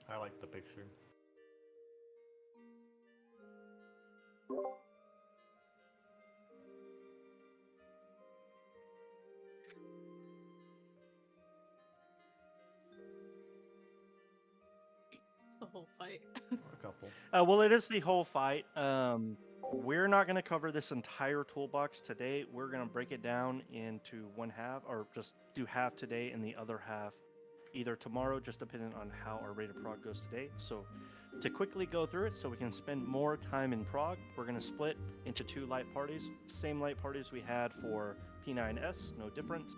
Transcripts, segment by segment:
I like the picture. The whole fight. A couple. Well, it is the whole fight. We're not going to cover this entire toolbox today. We're going to break it down into one half, or just do half today and the other half either tomorrow, just depending on how our rate of prog goes today. So, to quickly go through it so we can spend more time in prog, we're going to split into 2 light parties. Same light parties we had for P9S, no difference.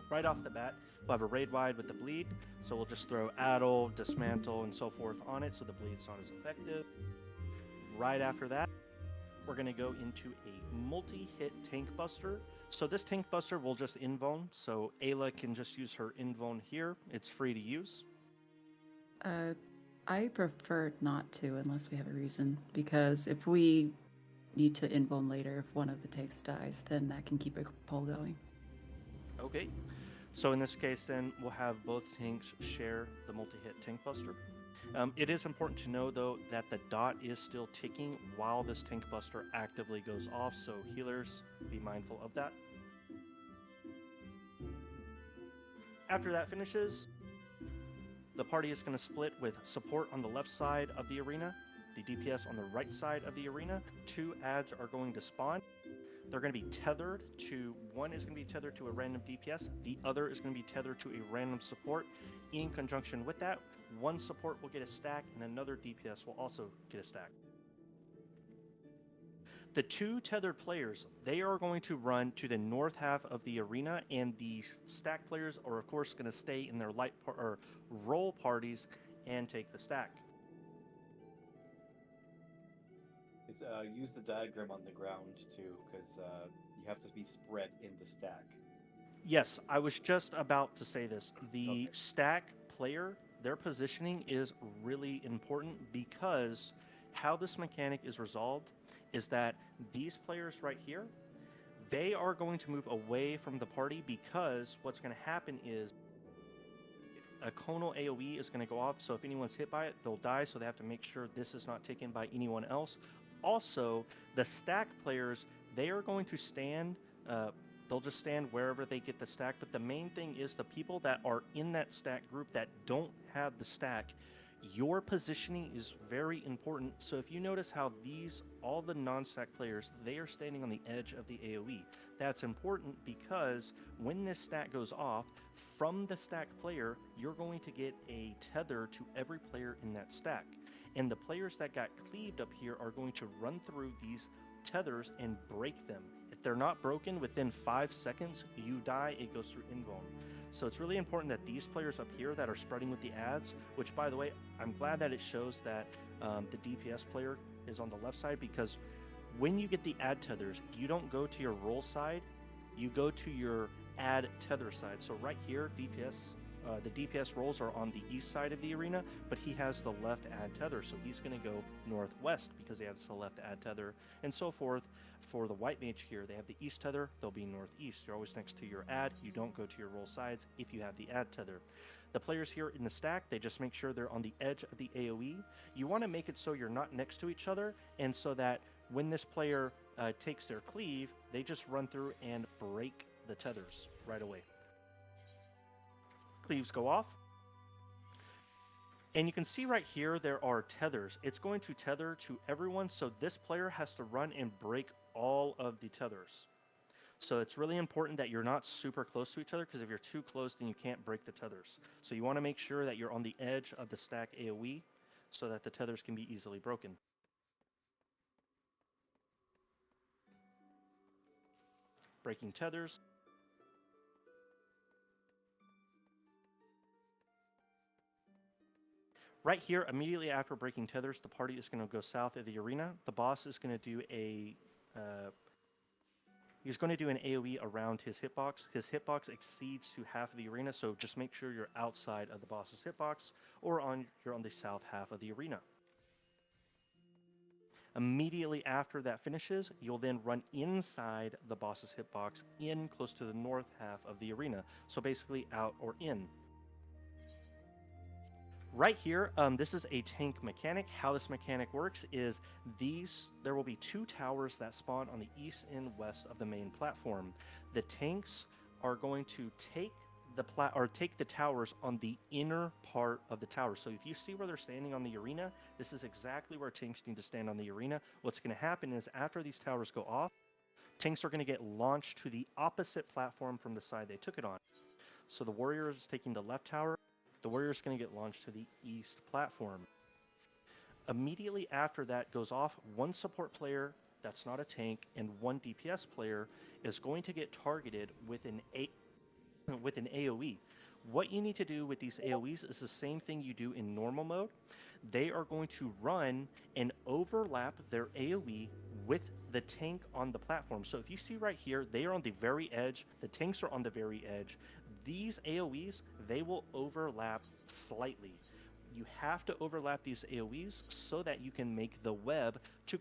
Right off the bat, we'll have a raid wide with the bleed, so we'll just throw addle, dismantle, and so forth on it so the bleed's not as effective. Right after that, we're going to go into a multi-hit tank buster. So this tank buster will just invuln, so Ayla can just use her invuln here. It's free to use. I prefer not to unless we have a reason, because if we need to invuln later, if one of the tanks dies, then that can keep a pull going. Okay. So in this case, then, we'll have both tanks share the multi-hit tank buster. It is important to know, though, that the dot is still ticking while this tank buster actively goes off, so healers, be mindful of that. After that finishes, the party is going to split with support on the left side of the arena, the DPS on the right side of the arena. 2 adds are going to spawn. They're going to be tethered to, one is going to be tethered to a random DPS, the other is going to be tethered to a random support. In conjunction with that, one support will get a stack and another DPS will also get a stack. The 2 tethered players, they are going to run to the north half of the arena, and the stack players are of course going to stay in their or roll parties and take the stack. It's use the diagram on the ground too, because you have to be spread in the stack. Yes, I was just about to say this. The Okay. stack player, their positioning is really important, because how this mechanic is resolved is that these players right here, they are going to move away from the party, because what's going to happen is a conal AoE is going to go off, so if anyone's hit by it, they'll die, so they have to make sure this is not taken by anyone else. Also, the stack players, they are going to stand, they'll just stand wherever they get the stack, but the main thing is the people that are in that stack group that don't have the stack, your positioning is very important. So if you notice how all the non-stack players, they are standing on the edge of the AoE. That's important because when this stack goes off, from the stack player, you're going to get a tether to every player in that stack. And the players that got cleaved up here are going to run through these tethers and break them. If they're not broken within 5 seconds, you die, it goes through invuln. So it's really important that these players up here that are spreading with the ads, which by the way, I'm glad that it shows that the DPS player is on the left side, because when you get the ad tethers, you don't go to your roll side, you go to your ad tether side. So right here, the DPS rolls are on the east side of the arena, but he has the left ad tether, so he's going to go northwest because he has the left ad tether, and so forth. For the white mage here, they have the east tether, they'll be northeast. You're always next to your ad, you don't go to your roll sides if you have the ad tether. The players here in the stack, they just make sure they're on the edge of the AoE. You want to make it so you're not next to each other, and so that when this player takes their cleave, they just run through and break the tethers right away. Cleaves go off. And you can see right here, there are tethers. It's going to tether to everyone, so this player has to run and break all of the tethers. So it's really important that you're not super close to each other, because if you're too close, then you can't break the tethers. So you want to make sure that you're on the edge of the stack AoE so that the tethers can be easily broken. Breaking tethers. Right here, immediately after breaking tethers, the party is going to go south of the arena. The boss is going to do he's going to do an AoE around his hitbox. His hitbox exceeds to half of the arena, so just make sure you're outside of the boss's hitbox, or you're on the south half of the arena. Immediately after that finishes, you'll then run inside the boss's hitbox, in close to the north half of the arena. So basically out or in. Right here, this is a tank mechanic. How this mechanic works is there will be 2 towers that spawn on the east and west of the main platform. The tanks are going to take take the towers on the inner part of the tower. So if you see where they're standing on the arena, this is exactly where tanks need to stand on the arena. What's going to happen is after these towers go off, tanks are going to get launched to the opposite platform from the side they took it on. So the warrior is taking the left tower, the warrior is going to get launched to the east platform. Immediately after that goes off, one support player that's not a tank and one DPS player is going to get targeted with an AoE. What you need to do with these AoEs is the same thing you do in normal mode. They are going to run and overlap their AoE with the tank on the platform. So if you see right here, they are on the very edge, the tanks are on the very edge. These AoEs, they will overlap slightly. You have to overlap these AoEs so that you can make the web to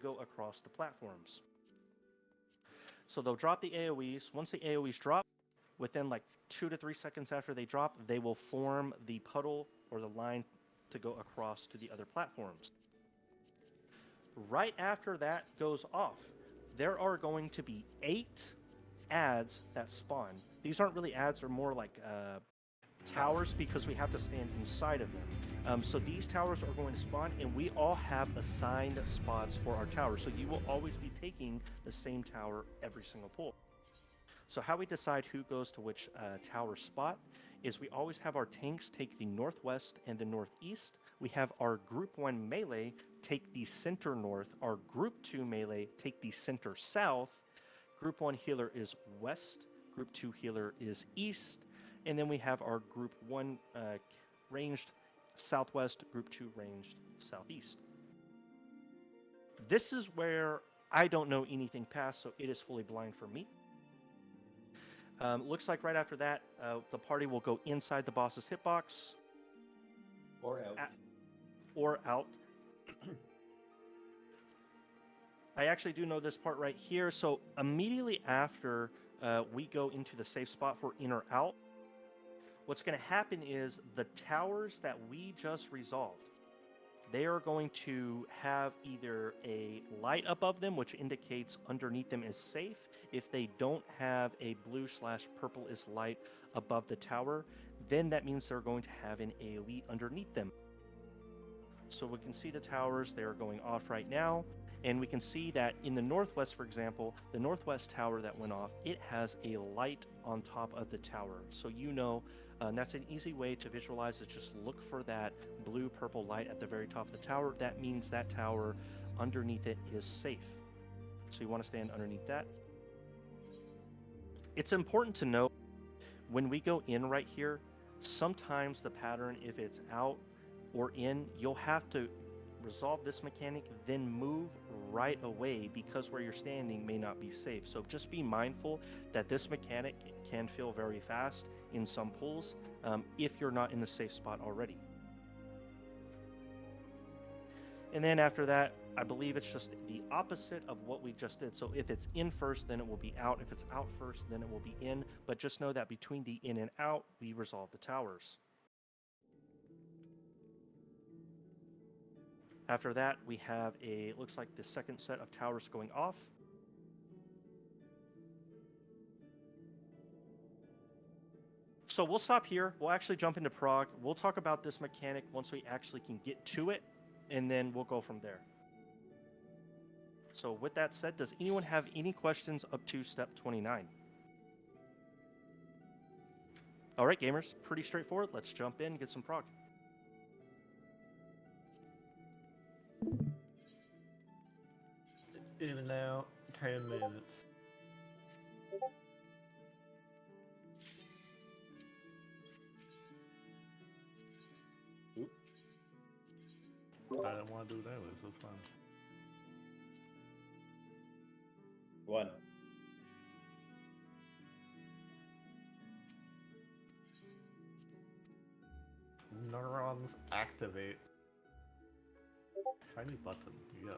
go across the platforms. So they'll drop the AoEs. Once the AoEs drop, within like 2 to 3 seconds after they drop, they will form the puddle or the line to go across to the other platforms. Right after that goes off, there are going to be 8 adds that spawn. These aren't really adds, they're more like towers because we have to stand inside of them. So these towers are going to spawn, and we all have assigned spots for our towers. So you will always be taking the same tower every single pull. So how we decide who goes to which tower spot is we always have our tanks take the northwest and the northeast. We have our group 1 melee take the center north. Our group 2 melee take the center south. Group 1 healer is west. Group 2 healer is east. And then we have our group 1 ranged southwest, group 2 ranged southeast. This is where I don't know anything past, so it is fully blind for me. Looks like right after that, the party will go inside the boss's hitbox. Or out. Or out. I actually do know this part right here. So immediately after we go into the safe spot for in or out, what's going to happen is the towers that we just resolved, they are going to have either a light above them, which indicates underneath them is safe. If they don't have a blue/purple is light above the tower, then that means they're going to have an AoE underneath them. So we can see the towers, they are going off right now. And we can see that in the northwest, for example, the northwest tower that went off, it has a light on top of the tower. So you know, that's an easy way to visualize is just look for that blue-purple light at the very top of the tower. That means that tower underneath it is safe. So you want to stand underneath that. It's important to note when we go in right here, sometimes the pattern, if it's out or in, you'll have to resolve this mechanic, then move right away because where you're standing may not be safe. So just be mindful that this mechanic can feel very fast in some pulls if you're not in the safe spot already. And then after that, I believe it's just the opposite of what we just did. So if it's in first, then it will be out. If it's out first, then it will be in. But just know that between the in and out, we resolve the towers. After that, we have looks like the second set of towers going off. So we'll stop here. We'll actually jump into Prog. We'll talk about this mechanic once we actually can get to it, and then we'll go from there. So with that said, does anyone have any questions up to step 29? All right, gamers, pretty straightforward. Let's jump in and get some Prog. In and out, 10 minutes. Oop. I didn't want to do it anyway, so it's fine. 1. Neurons activate. Shiny button, yes.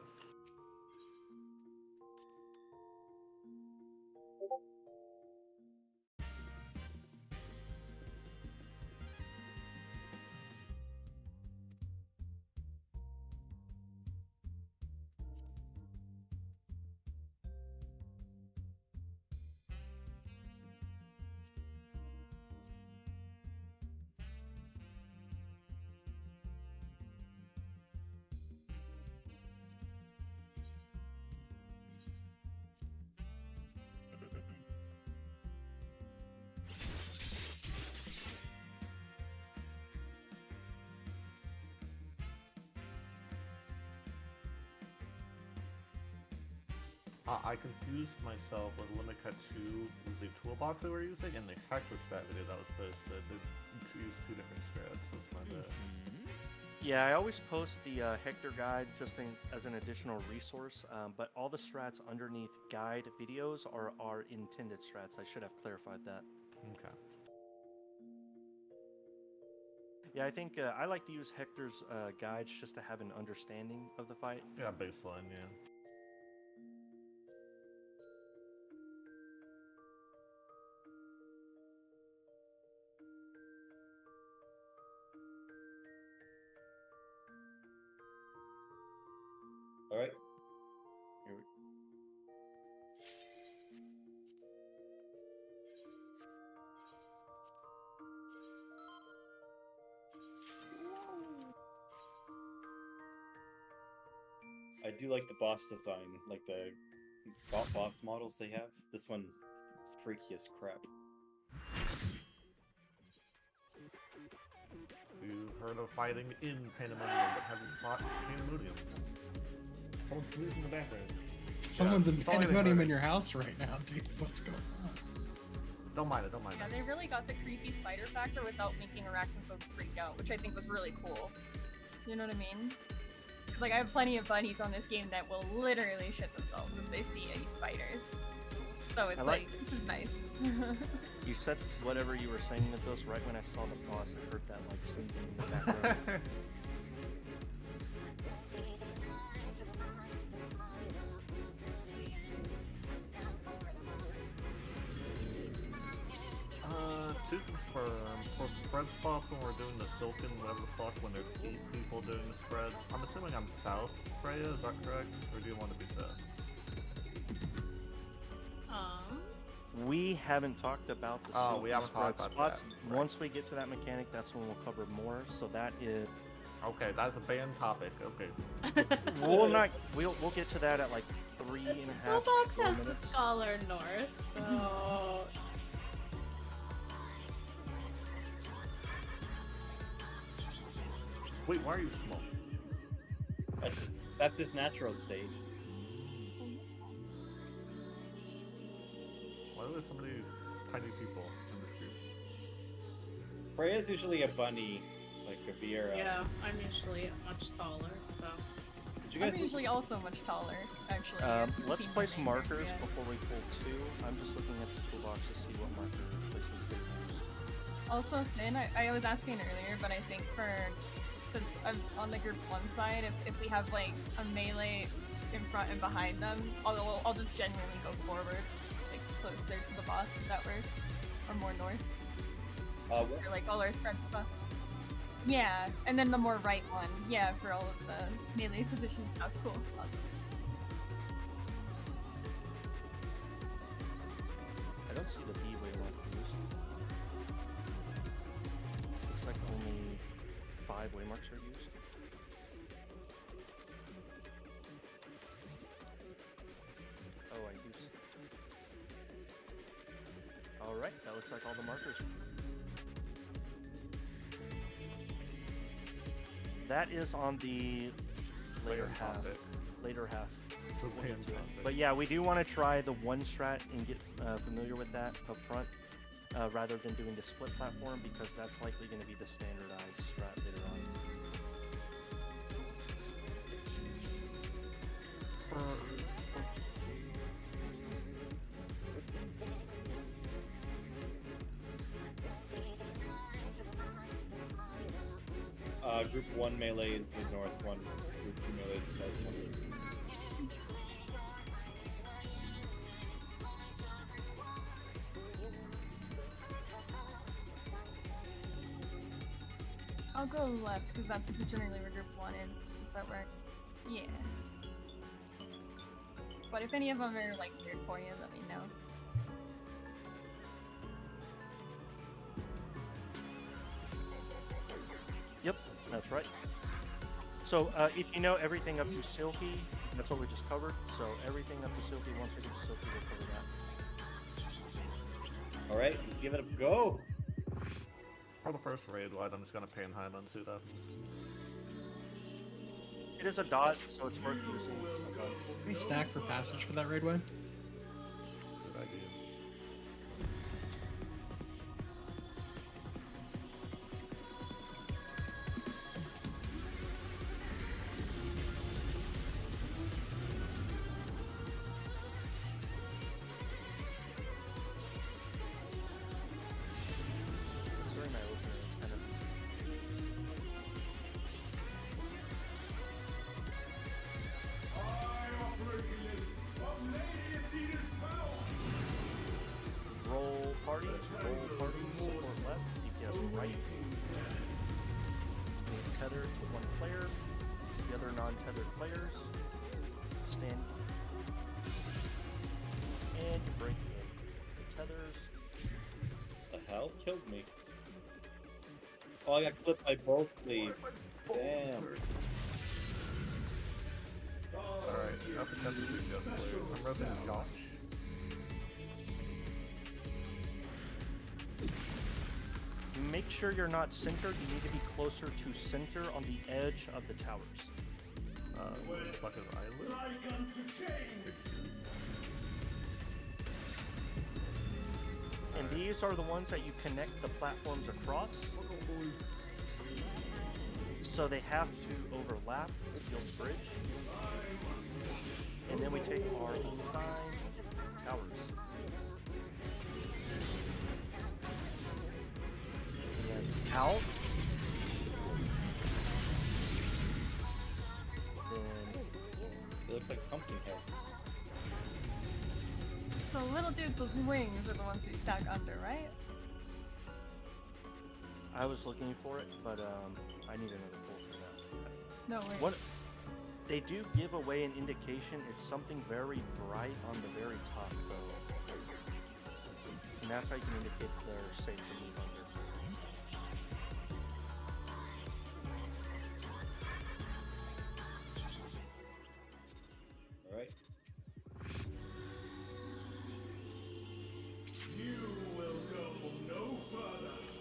I confused myself with Limit Cut 2, the toolbox we were using, and the Hector strat video that was posted. To use two different strats. That's my bad. Yeah, I always post the Hector guide just as an additional resource, but all the strats underneath guide videos are intended strats. I should have clarified that. Okay. Yeah, I think I like to use Hector's guides just to have an understanding of the fight. Yeah, baseline, yeah. All right. Here we... I do like the boss design, like the boss models they have. This one is freaky as crap. You've heard of fighting in Pandemonium, but haven't fought Pandemonium. Someone's sneezing in the background. Someone's in it's all getting Pandemonium better. in your house right now, dude. What's going on? Don't mind it, don't mind Yeah, it. they really got the creepy spider factor without making arachnophobes freak out, which I think was really cool. You know what I mean? Because like I have plenty of buddies on this game that will literally shit themselves if they see any spiders. So it's like this is nice. You said whatever you were saying with those right when I saw the boss. I heard that like sneezing in the background. To confirm, for spread spots when we're doing the Silken, whatever the fuck, when there's 8 people doing the spreads, I'm assuming I'm south, Freya, is that correct? Or do you want to be south? We haven't talked about the Oh, we haven't spread talked about spots. that. Right. Once we get to that mechanic, that's when we'll cover more. So that is. Okay, that's a banned topic, okay. We'll get to that at like 3.5 Toolbox has the minutes. Scholar North, so Wait, why are you small? That's his natural state. Why are there so many tiny people in this group? Freya's usually a bunny, like a Viera. yeah, I'm usually much taller, so Did you I'm guys? usually also much taller, actually. Let's Seems place to be markers yeah. before we pull 2. I'm just looking at the toolbox to see what marker placements they use. Also, Finn, I was asking earlier, but I think since I'm on the group 1 side, if we have like a melee in front and behind them, I'll just genuinely go forward, like closer to the boss if that works, or more north, for like all our spread stuff. Yeah, and then the more right one, yeah, for all of the melee position stuff. Cool, awesome. I don't see the B waymark used. Looks like only 5 waymarks are used. Oh, I used. Alright, that looks like all the markers. That is on the later half. topic. Later half. It's a We'll get banned to it. topic. But yeah, we do want to try the 1 strat and get familiar with that up front, rather than doing the split platform, because that's likely going to be the standardized strat later on. Group 1 melee is the north one. Group 2 melee is the south one. I'll go left because that's generally where group 1 is. If that works. Yeah. But if any of them are like weird for you, let me know. Yep, that's right. So if you know everything up to Silky, that's what we just covered. So everything up to Silky, once we get to Silky, we'll cover that. Alright, let's give it a go! For the first raid wide, I'm just gonna pan high on 2 though. It is a dot, so it's worth using. Okay. Can we stack for passage for that raidway? Good idea. Considering my opener is kind of roll party, support left, DPS right. Being tethered to one player, the other non-tethered players stand, and you break in the tethers. The hell killed me. Oh, I got clipped by both cleaves. Damn. Alright, after 10 to do just players. I'm repping Josh. Make sure you're not centered. You need to be closer to center on the edge of the towers. What the fuck is Island? And these are the ones that you connect the platforms across. So they have to overlap the field bridge. And then we take our assigned towers. And out. Then They look like pumpkin heads. So little dude, those wings are the ones we stack under, right? I was looking for it, but I need another pull for that. No, wait. What? They do give away an indication. It's something very bright on the very top, though. And that's how you can indicate they're safe to move under. Alright.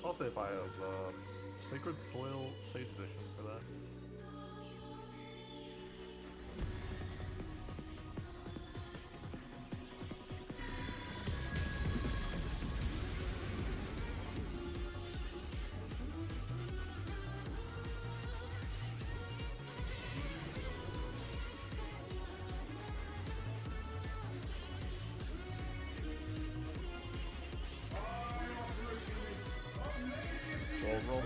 I'll say if I have Sacred Soil Sage Edition for that. Roll it.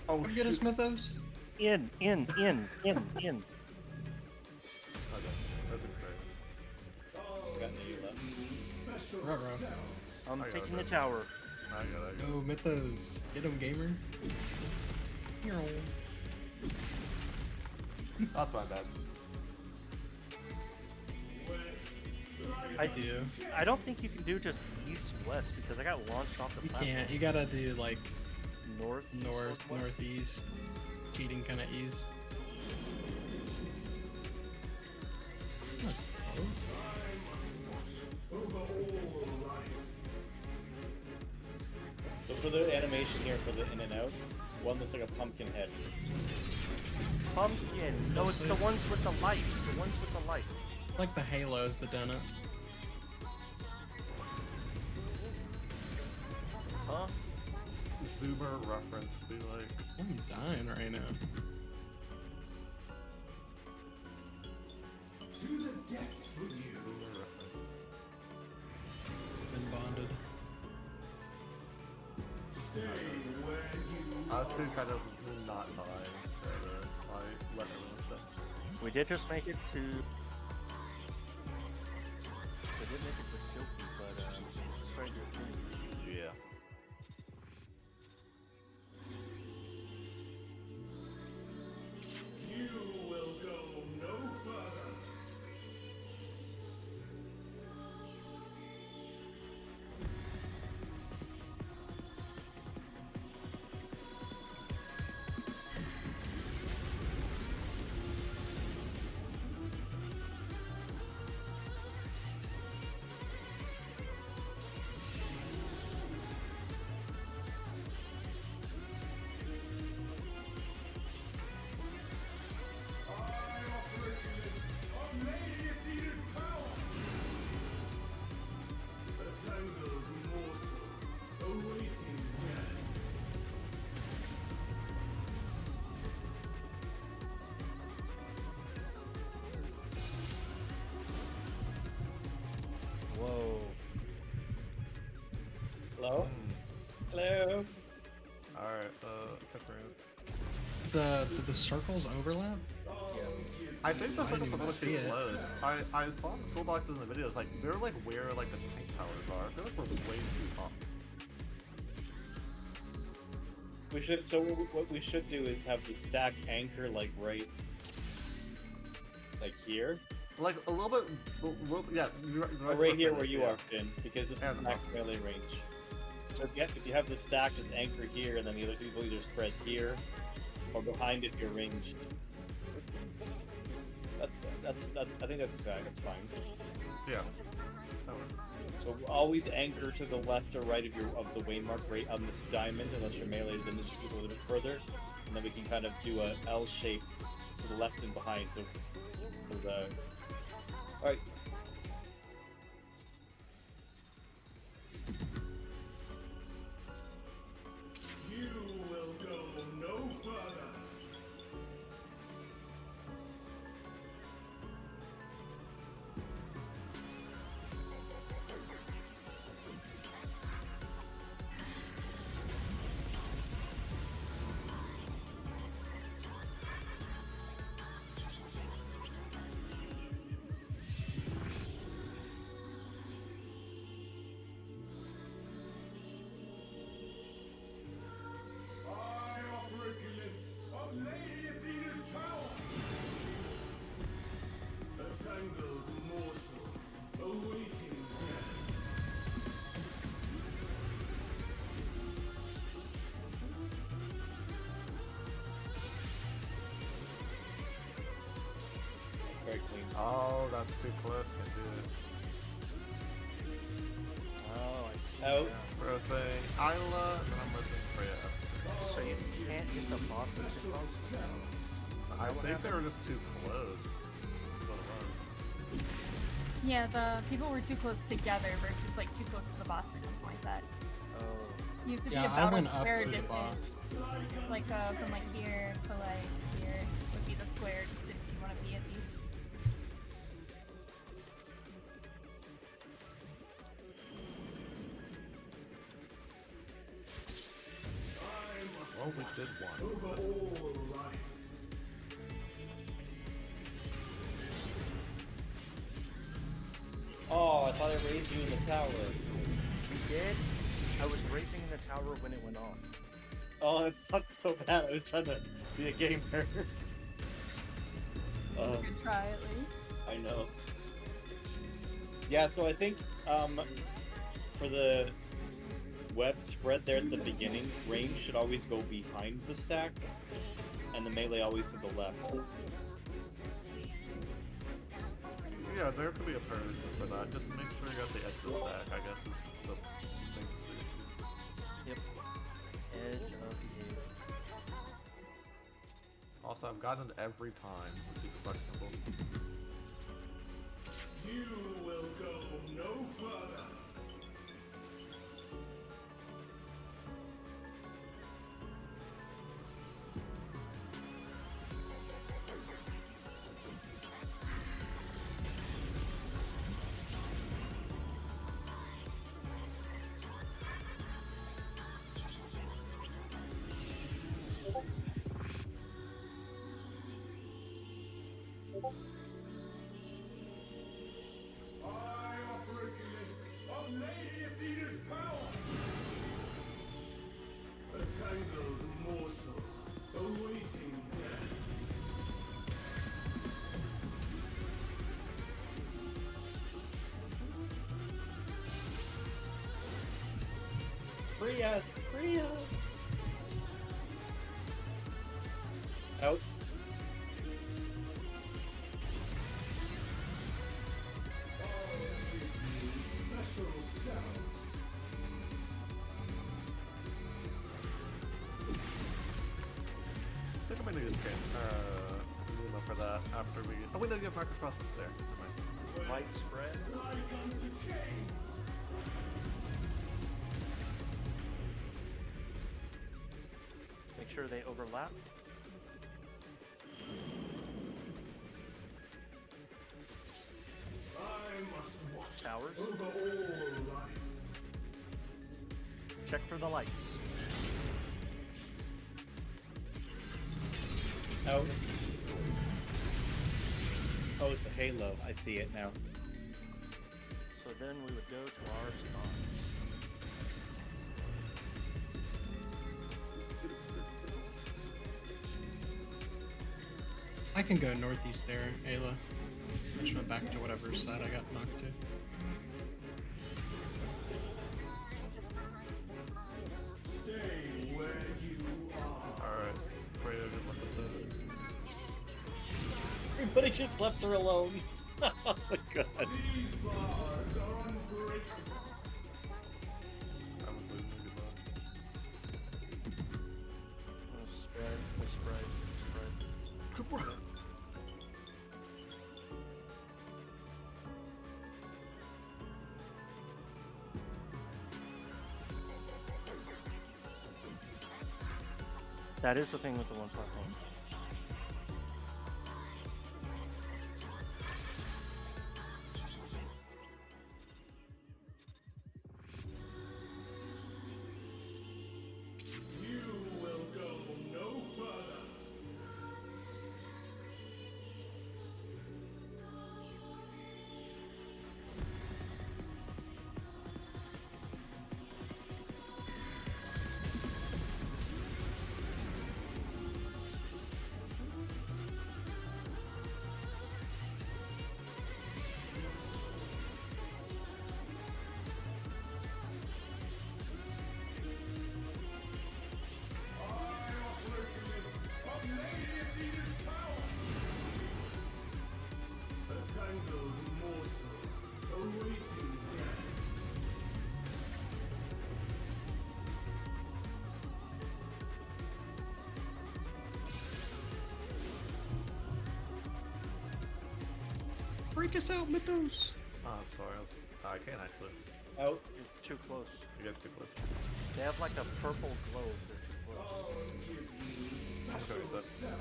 Oh, Come get us, Mythos. In. Okay, that's great. Got you left. Ruh-roh. I'm I got taking the it. tower. I got it. Go, Mythos. Get him, gamer. That's my bad. I do. I don't think you can do just east-west because I got launched off the You platform. can't. You gotta do like North, east, north, northwest? northeast. Cheating kind of east. Look for the animation here for the in and out. One looks like a pumpkin head. Pumpkin. No, it's the ones with the lights. The ones with the lights. Like the halos, the donut. Huh? Zoomer reference be like. I'm dying right now. Zoomer reference. Been bonded. I was too kind of not dying, so I let everyone stuff. We did just make it to. We did make it to Silky, but just right here. Yeah. Hello. Alright, Kakaroo. Do the circles overlap? I think the I didn't circles are a even little see too it. close. I saw the toolboxes in the videos, like, they're like where like the tank towers are. I feel like we're way too top. We should. So what we should do is have the stack anchor like right, like here. Like a little bit, yeah. Or right here where you are, Finn, because this is And max melee range. So if you have the stack, just anchor here, and then the other people either spread here or behind if you're ranged. I think that's fine. That's fine. Yeah. That works. So always anchor to the left or right of the waymark right on this diamond, unless you're melee, then just go a little bit further, and then we can kind of do a L shape to the left and behind. So for the all right. You will go no further. I offer a glimpse of Lady Athena's power. A tangled morsel awaiting death. That's very clean. Oh, that's too close. Can't do it. Oh, I see. Out. We're saying Isla, and then I'm listening Freya. So you can't hit the bosses too close? I think they were just too close. That's what it was. Yeah, the people were too close together versus like too close to the boss or something like that. Oh. You have to be Yeah, I about went a up square to the distance. boss. Like from like here to like here would be the square distance you want to be at least. I must Well, we did one. over all life. Oh, I thought I raised you in the tower. You did? I was raising in the tower when it went off. Oh, that sucked so bad. I was trying to be a gamer. Good try at least. I know. Yeah, so I think for the web spread there at the beginning, range should always go behind the stack, and the melee always to the left. Yeah, there could be a person for that. Just make sure you got the edge of the stack, I guess, is the thing to do. Yep. Edge of the age. Also, I've gotten it every time, which is questionable. You will go no further. I offer a glimpse of Lady Athena's power. A tangled morsel awaiting death. Free us! Free us! Out. Special cells. I think I'm gonna use Luma for that after we. Oh, we don't get Marcus Crossbows there. Never mind. Light spread. Like unto chains. Make sure they overlap. I must watch Towers. over all life. Check for the lights. Oh, it's a halo. I see it now. So then we would go to our spots. I can go northeast there, Ayla. I just went back to whatever side I got knocked to. Stay where you are. Alright, Freya, good luck with this. Everybody just left her alone. Oh my god. These bars are unbreakable. I was losing, good luck. Spread. Good work. That is the thing with the one platform. You will go no further. I operate a lady of Eden's power. A tangled morsel awaiting death. Break us out, Mythos! Oh, sorry, I can't actually. Oh, You're too close. You guys too close. They have like a purple glow if they're too close. I'm okay with that.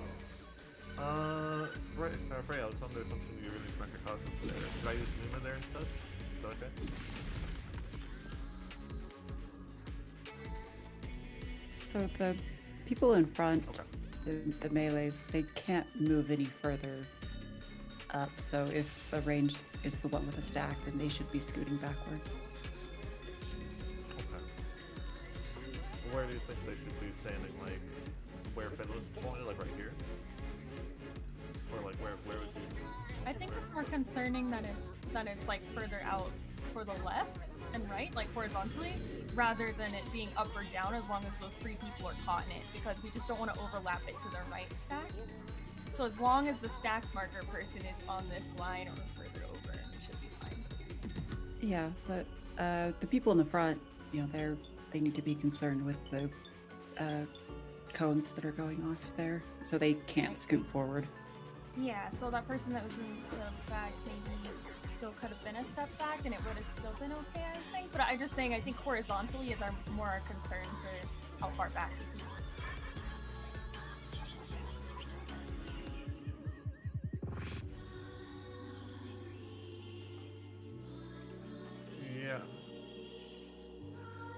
Freya, it's under something you're really trying to caution there. Should I use Numa there instead? Is that okay? So the people in front, Okay. the melees, they can't move any further up. So if the ranged is the one with a stack, then they should be scooting backward. Okay. Where do you think they should be standing? Like, where Fiddler's pointed? Like, right here? Or, like, where would you... I think it's more concerning that it's like further out toward the left and right, like horizontally, rather than it being up or down as long as those three people are caught in it, because we just don't want to overlap it to the right stack. So as long as the stack marker person is on this line or further over, it should be fine. Yeah, but the people in the front, you know, they need to be concerned with the cones that are going off there, so they can't scoot forward. Yeah, so that person that was in the back maybe still could have been a step back and it would have still been okay, I think. But I'm just saying, I think horizontally is more our concern for how far back we can. Yeah.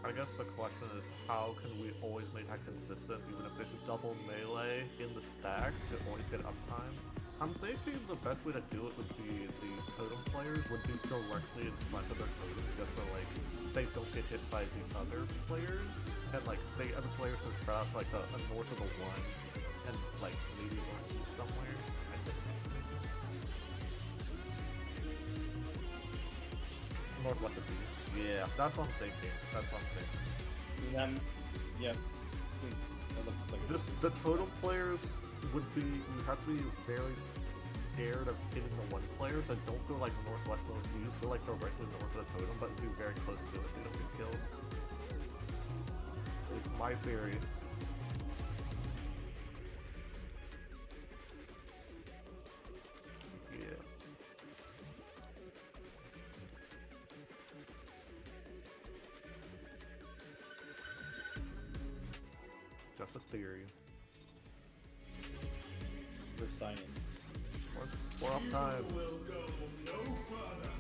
I guess the question is, how can we always make that consistent, even if this is double melee in the stack, to always get uptime? I'm thinking the best way to do it would be the totem players would be directly in front of their totem, just so like they don't get hit by the other players, and like the other players can spread out to like a north of the one, and like maybe northeast somewhere. I think. Northwest of B. Yeah, that's what I'm thinking. That's what I'm thinking. Yeah. See, that looks like Just the totem players would be, you have to be very scared of hitting the one player, so don't go like northwest, northeast, go like directly north of the totem, but be very close to it so you don't get killed. It's my theory. Yeah. Just a theory. for science. We're off time. You will go no further.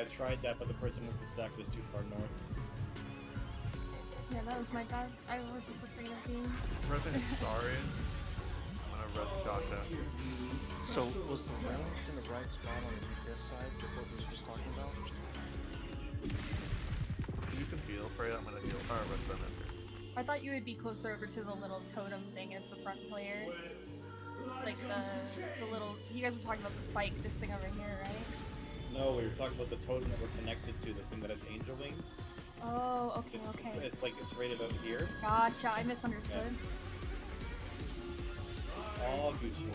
I tried that, but the person with the stack was too far north. Yeah, that was my bad. I was just afraid of being. Resin, sorry. I'm gonna rest Joshua. So was the range in the right spot on the DPS side with what we were just talking about? You can heal, Freya. I'm gonna heal. Rest them after. I thought you would be closer over to the little totem thing as the front player. Like the little. You guys were talking about the spike, this thing over here, right? No, we were talking about the totem that we're connected to, the thing that has angel wings. Oh, okay, okay. It's like it's right about here. Gotcha, I misunderstood. All Gucci.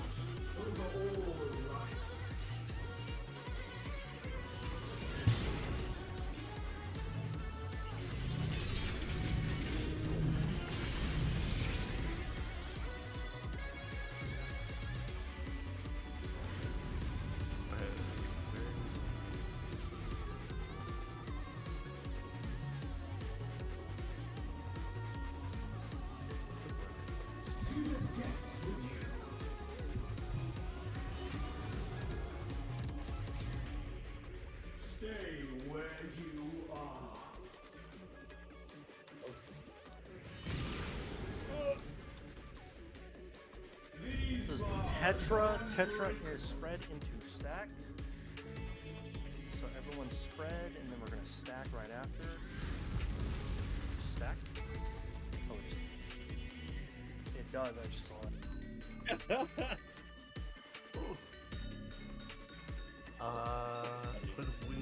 Stay where you are. These This is bonds Tetra is spread into stack. So everyone's spread, and then we're gonna stack right after. Stack. Oh, it does. I just saw it. Could we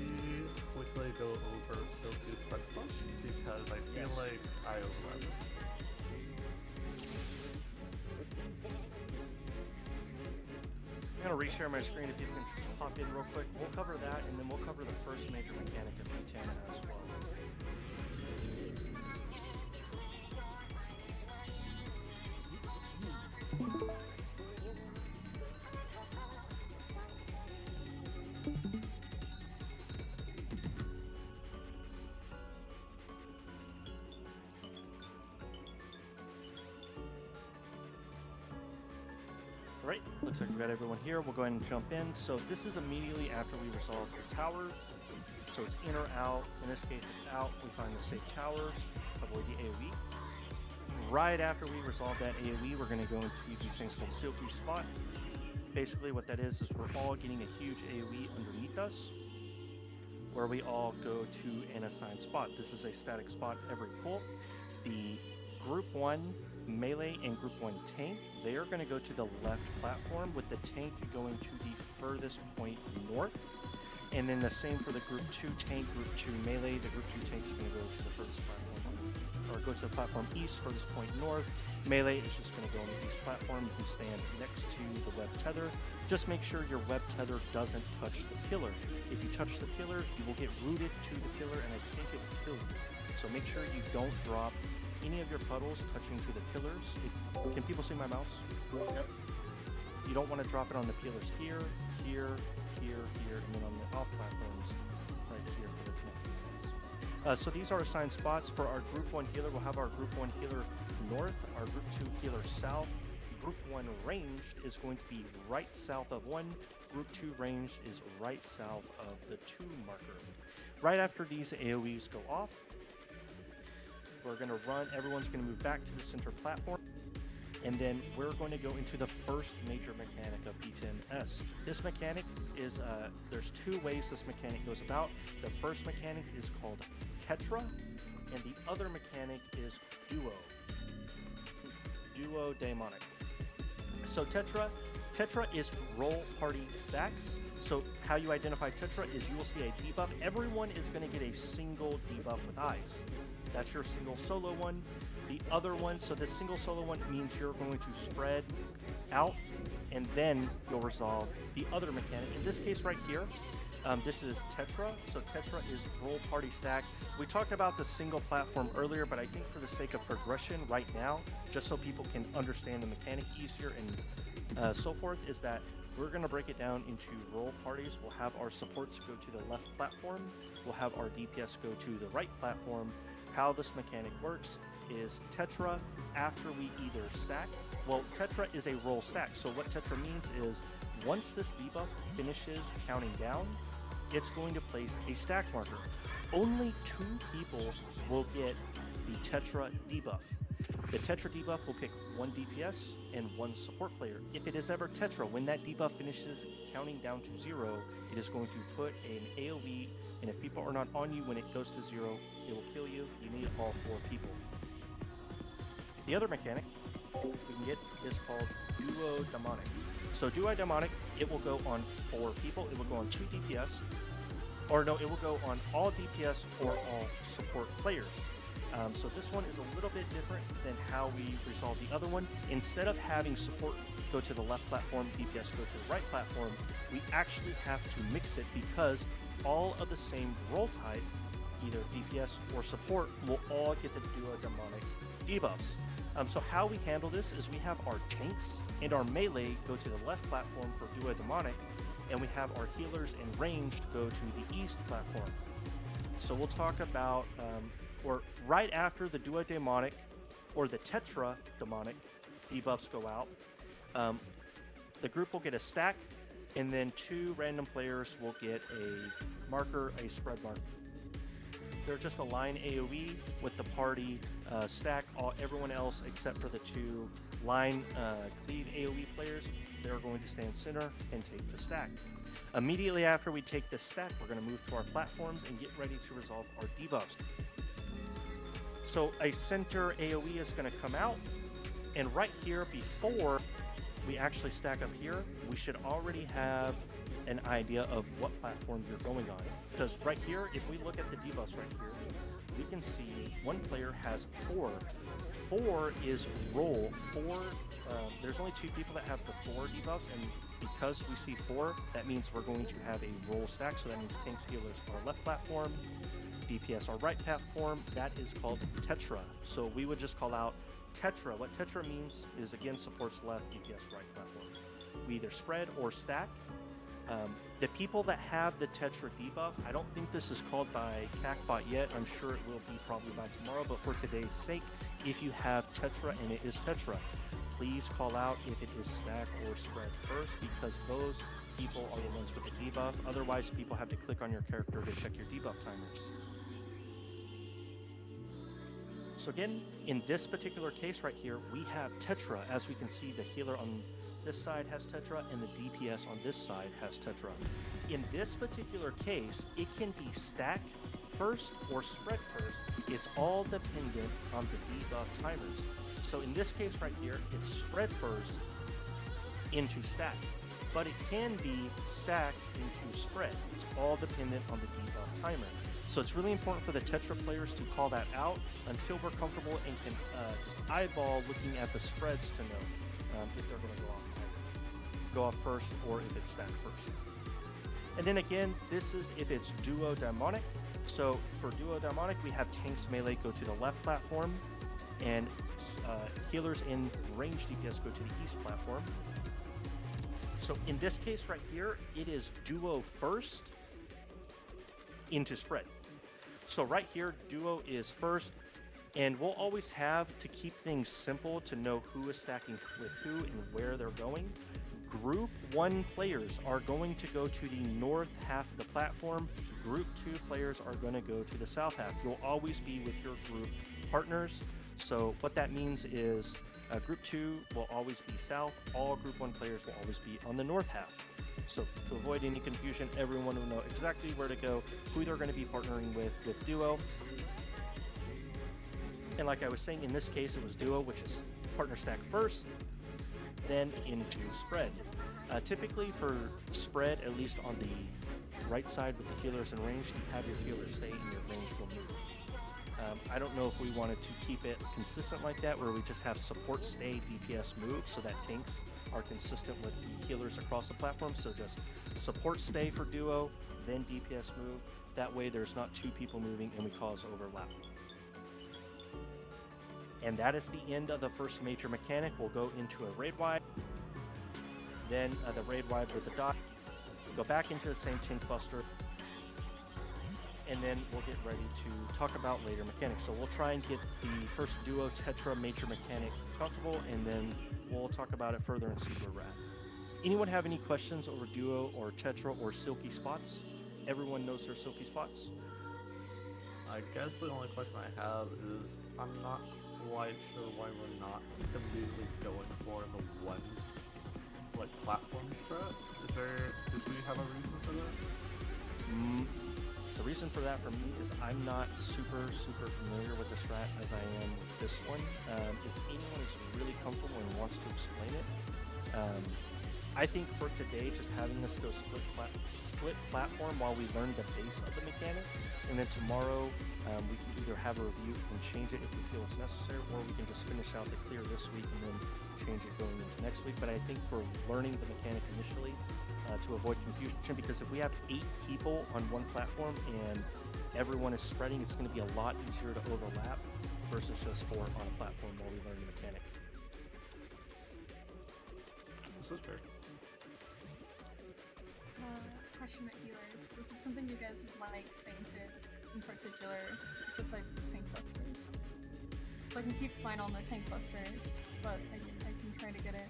quickly go over Silky's spread stuff? Because I feel Yes. like I overlap. I'm gonna reshare my screen if you can pop in real quick. We'll cover that, and then we'll cover the first major mechanic of e10 as well. Alright, looks like we've got everyone here. We'll go ahead and jump in. So this is immediately after we resolve the tower. So it's in or out. In this case, it's out. We find the safe tower, avoid the AoE. Right after we resolve that AoE, we're going to go into these things called Silky Spot. Basically what that is we're all getting a huge AoE underneath us, where we all go to an assigned spot. This is a static spot every pull. The Group 1 melee and Group 1 tank, they are going to go to the left platform, with the tank going to the furthest point north. And then the same for the Group 2 tank, Group 2 melee. The Group 2 tank is going to go to the furthest platform, or go to the platform east, furthest point north. Melee is just going to go on the east platform. You can stand next to the web tether. Just make sure your web tether doesn't touch the pillar. If you touch the pillar, you will get rooted to the pillar, and I think it will kill you. So make sure you don't drop any of your puddles touching to the pillars. Can people see my mouse? Yep. You don't want to drop it on the pillars here, here, here, here, and then on the off platforms right here for the connecting points. So these are assigned spots for our Group 1 healer. We'll have our Group 1 healer north, our Group 2 healer south. Group 1 ranged is going to be right south of 1. Group 2 ranged is right south of the 2 marker. Right after these AoEs go off, we're going to run, everyone's going to move back to the center platform, and then we're going to go into the first major mechanic of e10s. This mechanic is, there's 2 ways this mechanic goes about. The first mechanic is called Tetra, and the other mechanic is Duo. Duo Daemonic. So Tetra is roll party stacks. So how you identify Tetra is you will see a debuff. Everyone is going to get a single debuff with eyes. That's your single solo one. The other one, so this single solo one means you're going to spread out, and then you'll resolve the other mechanic. In this case right here, this is Tetra. So Tetra is roll party stack. We talked about the single platform earlier, but I think for the sake of progression right now, just so people can understand the mechanic easier and so forth, is that we're going to break it down into roll parties. We'll have our supports go to the left platform. We'll have our DPS go to the right platform. How this mechanic works is Tetra, after we either stack, well, Tetra is a roll stack. So what Tetra means is once this debuff finishes counting down, it's going to place a stack marker. Only 2 people will get the Tetra debuff. The Tetra debuff will pick 1 DPS and 1 support player. If it is ever Tetra, when that debuff finishes counting down to 0, it is going to put an AoE, and if people are not on you when it goes to 0, it will kill you. You need all 4 people. The other mechanic we can get is called Duo Demonic. So Duo Demonic, it will go on 4 people. It will go on 2 DPS, or no, it will go on all DPS or all support players. So this one is a little bit different than how we resolve the other one. Instead of having support go to the left platform, DPS go to the right platform, we actually have to mix it because all of the same role type, either DPS or support, will all get the Duo Demonic debuffs. So how we handle this is we have our tanks and our melee go to the left platform for Duo Demonic, and we have our healers and ranged go to the east platform. So we'll talk about, or right after the Duo Demonic or the Tetra Demonic debuffs go out, the group will get a stack, and then 2 random players will get a marker, a spread marker. They're just a line AoE with the party stack. Everyone else except for the 2 line cleave AoE players, they're going to stand center and take the stack. Immediately after we take the stack, we're going to move to our platforms and get ready to resolve our debuffs. So a center AoE is going to come out, and right here before we actually stack up here, we should already have an idea of what platform you're going on. Because right here, if we look at the debuffs right here, we can see one player has 4. 4 is roll. 4, there's only 2 people that have the 4 debuffs, and because we see 4, that means we're going to have a roll stack, so that means tanks, healers our left platform, DPS our right platform. That is called Tetra. So we would just call out Tetra. What Tetra means is, again, supports left, DPS right platform. We either spread or stack. The people that have the Tetra debuff, I don't think this is called by CACBot yet. I'm sure it will be probably by tomorrow, but for today's sake, if you have Tetra and it is Tetra, please call out if it is stack or spread first, because those people are the ones with the debuff. Otherwise, people have to click on your character to check your debuff timers. So again, in this particular case right here, we have Tetra. As we can see, the healer on this side has Tetra, and the DPS on this side has Tetra. In this particular case, it can be stack first or spread first. It's all dependent on the debuff timers. So in this case right here, it's spread first into stack, but it can be stack into spread. It's all dependent on the debuff timer. So it's really important for the Tetra players to call that out until we're comfortable and can just eyeball looking at the spreads to know if they're going to go off first or if it's stacked first. And then again, this is if it's Duo Demonic. So for Duo Demonic, we have tanks melee go to the left platform, and healers in range DPS go to the east platform. So in this case right here, it is Duo first into spread. So right here, Duo is first, and we'll always have to keep things simple to know who is stacking with who and where they're going. Group 1 players are going to go to the north half of the platform. Group 2 players are going to go to the south half. You'll always be with your group partners. So what that means is Group 2 will always be south. All Group 1 players will always be on the north half. So to avoid any confusion, everyone will know exactly where to go, who they're going to be partnering with Duo. And like I was saying, in this case, it was Duo, which is partner stack first, then into spread. Typically for spread, at least on the right side with the healers in range, you have your healers stay and your range will move. I don't know if we wanted to keep it consistent like that, where we just have support stay, DPS move, so that tanks are consistent with the healers across the platform. So just support stay for Duo, then DPS move. That way there's not 2 people moving and we cause overlap. And that is the end of the first major mechanic. We'll go into a raid wide, then the raid wide with the dot. We'll go back into the same 10 cluster, and then we'll get ready to talk about later mechanics. So we'll try and get the first Duo Tetra major mechanic comfortable, and then we'll talk about it further and see where we're at. Anyone have any questions over Duo or Tetra or Silky spots? everyone knows their silky spots. I guess the only question I have is I'm not quite sure why we're not immediately going for the one like platform strat. Did we have a reason for that? The reason for that for me is I'm not super familiar with the strat as I am with this one. If anyone is really comfortable and wants to explain it, I think for today, just having us go split platform while we learn the base of the mechanic, and then tomorrow we can either have a review and change it if we feel it's necessary, or we can just finish out the clear this week and then change it going into next week. But I think for learning the mechanic initially, to avoid confusion, because if we have 8 people on one platform and everyone is spreading, it's going to be a lot easier to overlap versus just 4 on a platform while we learn the mechanic. This is fair. Passionate healers. This is something you guys would like fainted in particular, besides the tank busters. So I can keep mine on the tank busters, but I can try to get it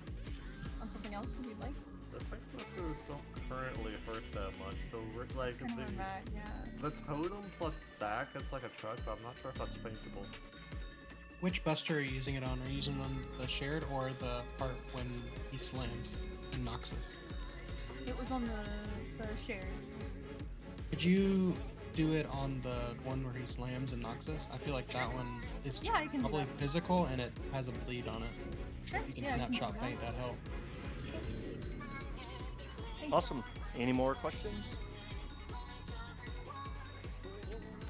on something else if you'd like. The tank busters don't currently hurt that much, so we're like It's kind of bad, yeah. the totem plus stack, it's like a truck, but I'm not sure if that's paintable. Which buster are you using it on? Are you using it on the shared or the part when he slams and knocks us? It was on the shared. Could you do it on the one where he slams and knocks us? I feel like that one is Yeah, I can do probably that. physical and it has a bleed on it. Sure. If you can Yeah, I can do snapshot that. faint, that'd help. Thanks. Awesome. Any more questions?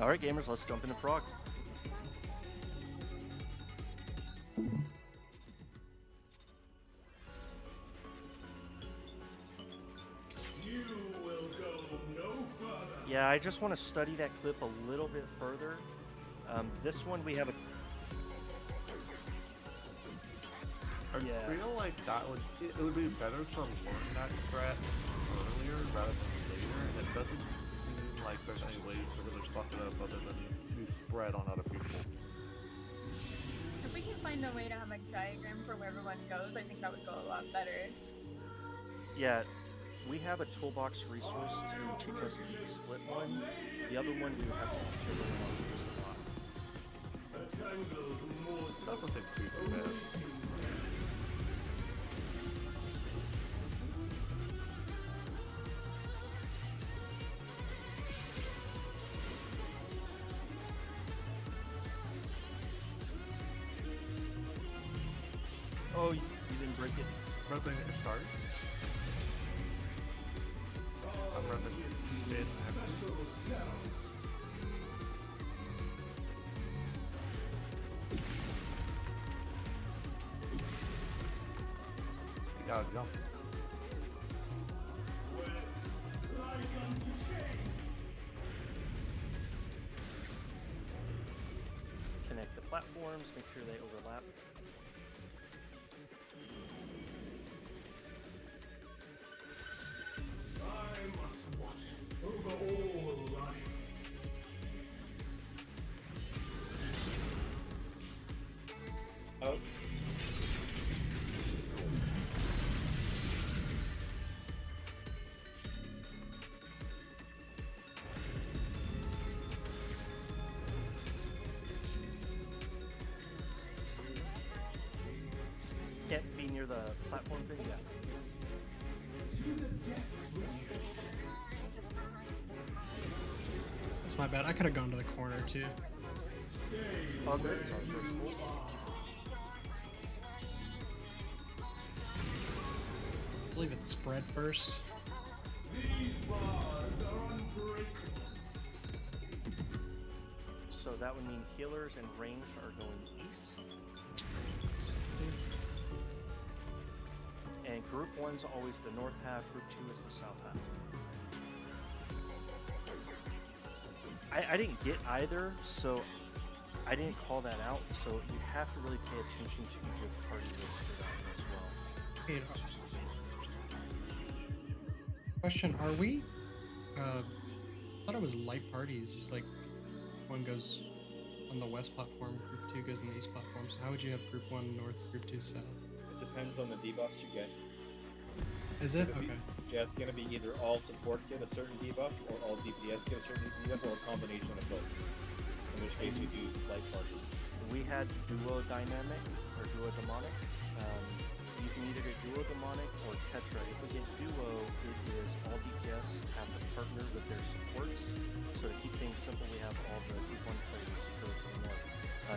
All right, gamers, let's jump into Prog. You will go no further. Yeah, I just want to study that clip a little bit further. This one we have a I Yeah. feel like it would be better to learn that strat earlier rather than later, and it doesn't seem like there's any ways to really fuck it up other than you spread on other people. If we can find a way to have a diagram for where everyone goes, I think that would go a lot better. Yeah, we have a toolbox resource to teach us the split one. The other one we would have to teach everyone on the spot. A tangled morsel Doesn't seem too awaiting bad. death. Oh, you didn't break it. Pressing start. I'm pressing mid. Special cells. You gotta jump. Like unto chains. Connect the platforms, make sure they overlap. I must watch over all life. Oh, Can't be near the platform thing, yeah. To the depths with you. That's my bad. I could have gone to the corner too. Stay All good. where It's our first you goal. are. I believe it's spread first. These bars are unbreakable. So that would mean healers and ranged are going east. And group 1's always the north half, group 2 is the south half. I didn't get either, so I didn't call that out, so you have to really pay attention to your party list for that one as well. Hey, question: are we? I thought it was light parties. Like one goes on the west platform, group 2 goes on the east platform. So how would you have group 1 north, group 2 south? it depends on the debuffs you get. Is it? It's gonna be- Okay. Yeah, it's gonna be either all support get a certain debuff, or all DPS get a certain debuff, or a combination of both. In which case you do light parties. We had duo dynamic or duo demonic. You can either get duo demonic or tetra. If we get duo, it is all DPS have to partner with their supports. So to keep things simple, we have all the group 1 players go to the north.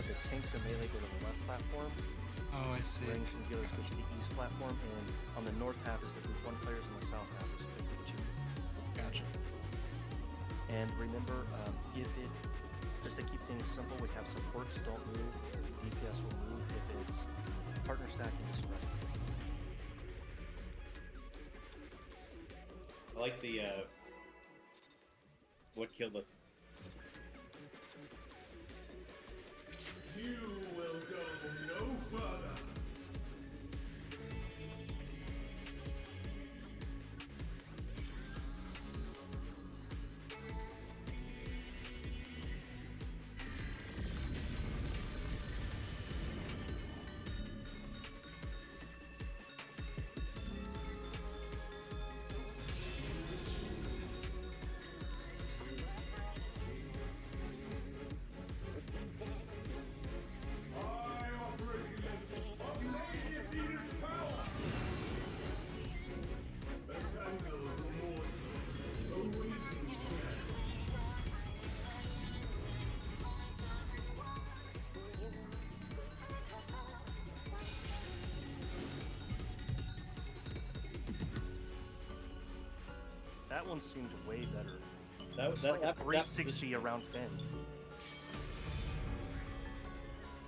The tanks and melee go to the left platform. Oh, I see. Ranged and healers go to the east platform, and on the north half is the group 1 players, and the south half is the group 2. Gotcha. And remember, just to keep things simple, we have supports don't move, DPS will move if it's partner stacking is spread. I like the what killed us. You will go no further. I operate limits of Lady Athena's power. A tangle of morsel awaiting death. That one seemed way better. That It's that, like that, a 360 around Finn.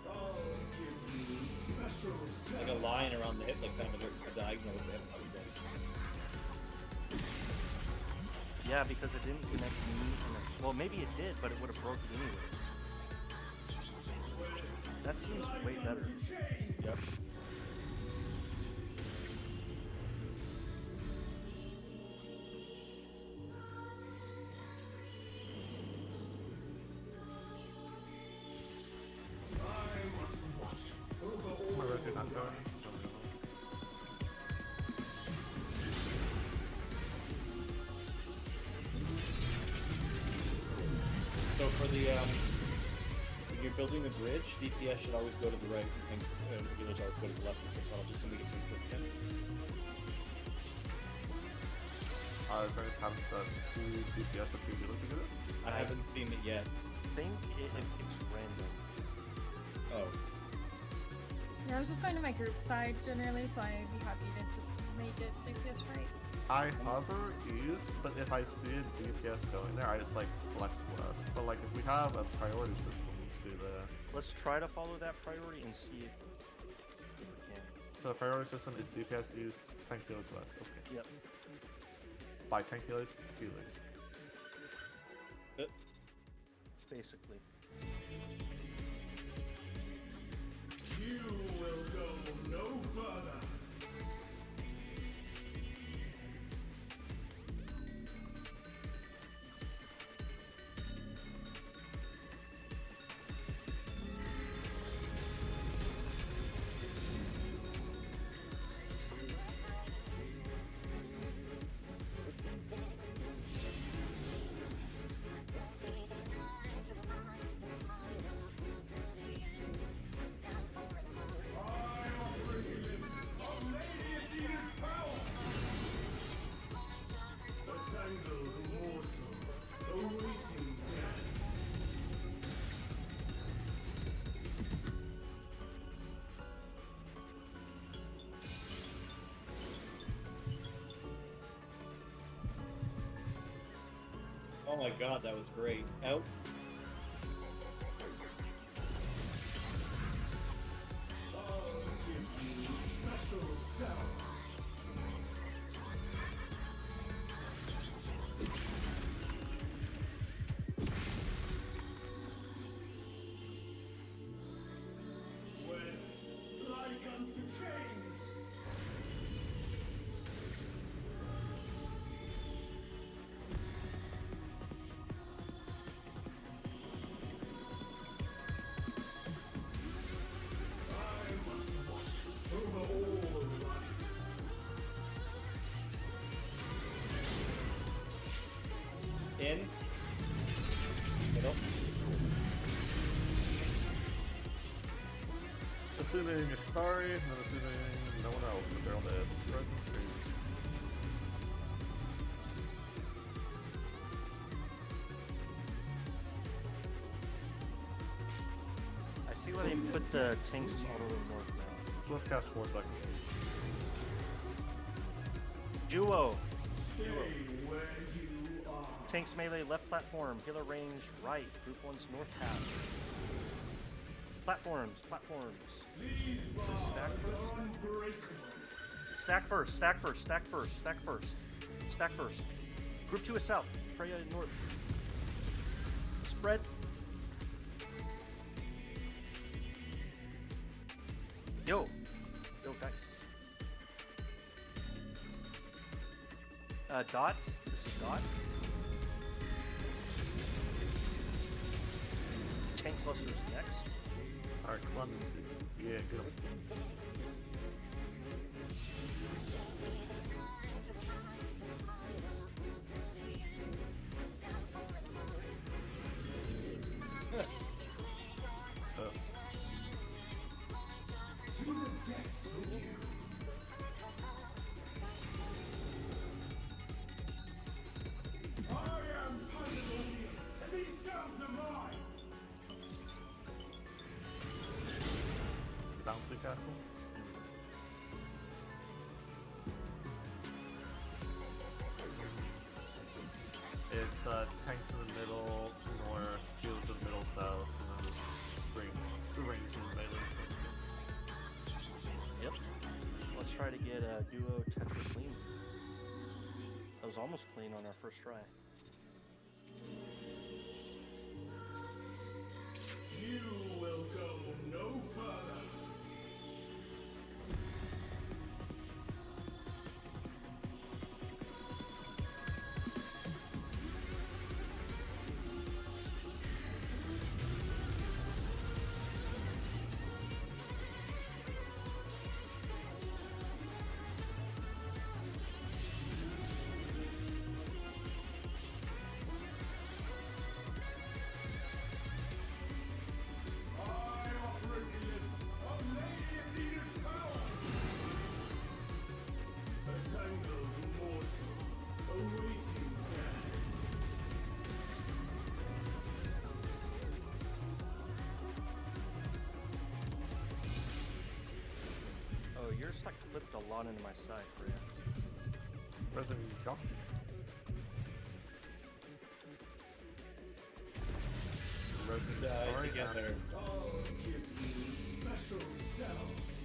I'll give you special like a line around the hip, like kind of a diagonal with the hip. That was nice. Yeah, because it didn't connect me. Well, maybe it did, but it would have broke it anyways. That seems way better. Yep. I must watch over all My rotate not turn. So for the when you're building a bridge, DPS should always go to the right, and tanks healers always go to the left. Just so we get consistent. Is there any time that 2 DPS or 2 healers to do it? I haven't seen it yet. I think it's random. Oh, Yeah, I was just going to my group side generally, so I'd be happy to just make it DPS right. I hover east, but if I see a DPS going there, I just like flex west. But like if we have a priority system, let's do that. Let's try to follow that priority and see if we can. So the priority system is DPS east, tank healers west. Okay. Yep. By tank healers, healers. Basically. you will go no further. I operate limits of Lady Athena's power. A tangled morsel awaiting death. oh my God, that was great. Out. I'll give you special cells. Whence, like unto chains. assuming Istari, and then assuming no one else, but they're on the frozen trees. I see why they put the tanks all over north now. So let's cast 4 seconds. Duo. Stay where you are. Tanks melee left platform. Healer range right. Group 1's north half. Platforms. These stack bars first? are unbreakable. Stack first. Group 2 is south. Freya north. Spread. Yo, guys. Dot. This is Dot. Tank clusters next. Alright, clemency. Yeah, good. To the depths with you. I am Pandemonium, and these cells are mine. Bouncy castle. It's tanks in the middle, north, healers in the middle, south, and then range and melee. Yep. Let's try to get a duo Tetra clean. That was almost clean on our first try. You will go no further. I operate the lips of Lady Athena's power. A tangled morsel awaiting death. Oh, yours like flipped a lot into my side, Freya. President Josh. Rosen Die together. I'll give you special cells.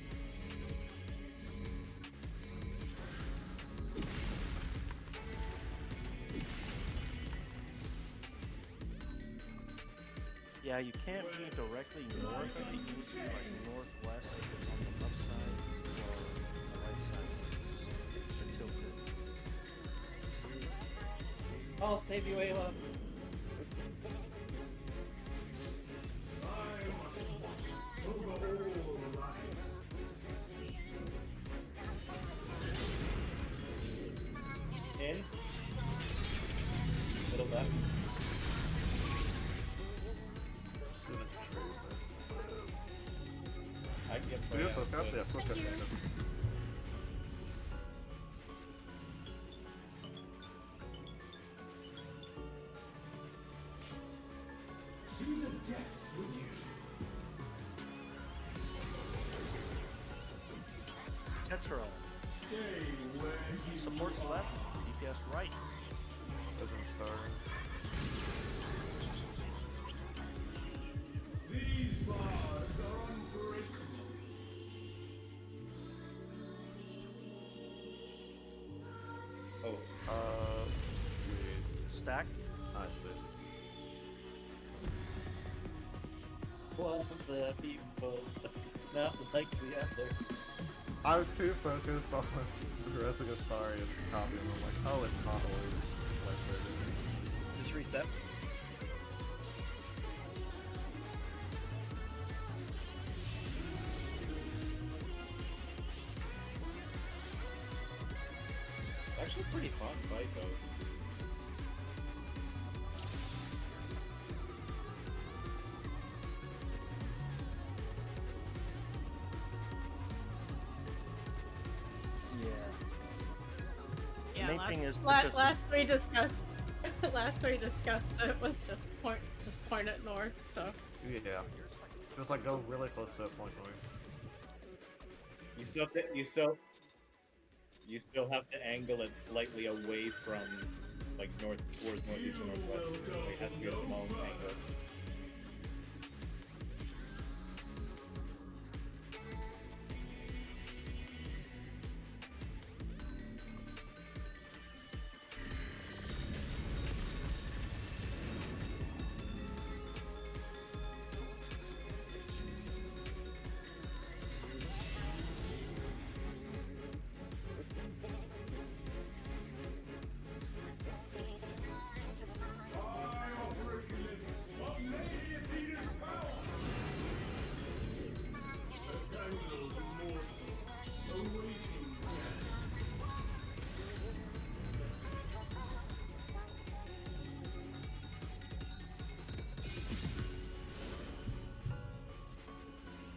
Yeah, you can't be directly north of it. You need to be like northwest if it's on the left side or the right side. Should tilt it. I'll save you, Ayla. I must watch over all life. In. Middle left. Student trade, I can get but... Freya. Yeah, focus, but- yeah, focus. To the depths with you. Tetra. Stay where you Supports are. left, DPS right. President Star. These bars are unbreakable. Oh, Weird. Stack. I see. one of the people. It's not like the other. I was too focused on progressing a star and copying. I'm like, oh, it's not always like this. Just reset. Actually, pretty fun fight though. funny thing is, last we discussed, it was just point it north. So Yeah. Just like go really close to a point north. You still have to angle it slightly away from like north towards northeast or northwest. Like, it has to be a small angle.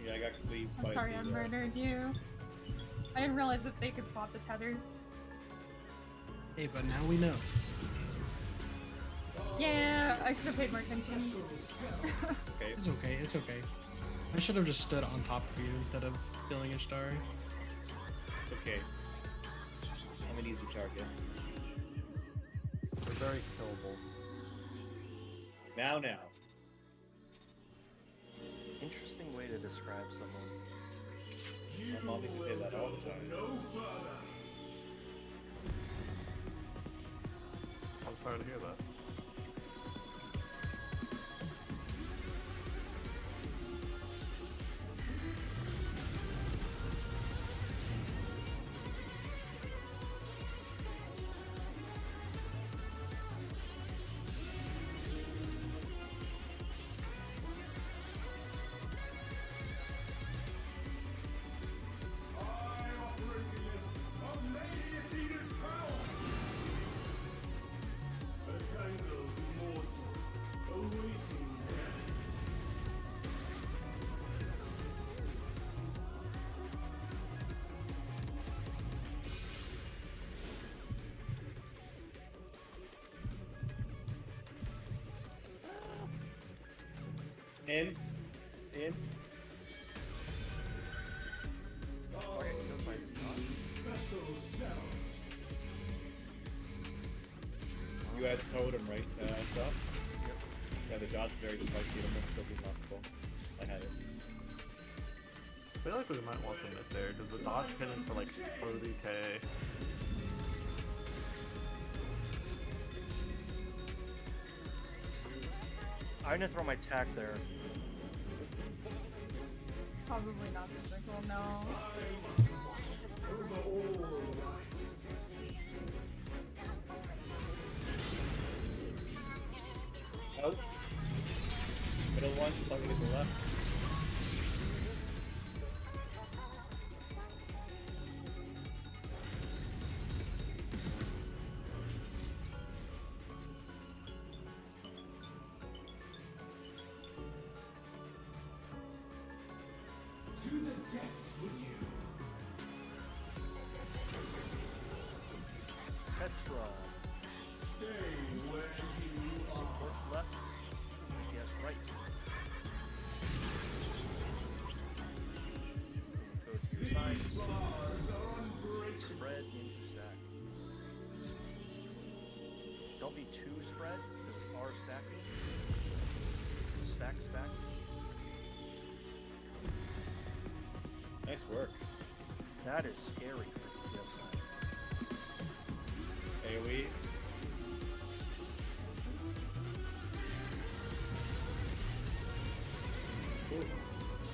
Yeah, I got cleaved I'm by sorry the, I murdered you. I didn't realize that they could swap the tethers. Hey, but now we know. Yeah, I should have paid more attention. Okay. It's okay, it's okay. I should have just stood on top of you instead of killing Ishtar. It's okay. I'm an easy target. They're very killable. Now. Interesting way to describe someone. I'm obviously say that all the time. I'm sorry to hear that. In. You had totem, right? Stuff? Yep. Yeah, the dot's very spicy. It almost could be possible. I had it. I feel like we might want some mid there, because the dodge hitting for like 30k. I'm gonna throw my tack there. Probably not the circle, no. Outs. Middle one, slightly to the left. To the depths with you. Tetra. Stay where you are. North left. Yes, right. Go to your side. These bars are unbreakable. Spread into stack. Don't be too spread, because it's R stacking. Stack. Nice work. That is scary for the DPS side. AoE.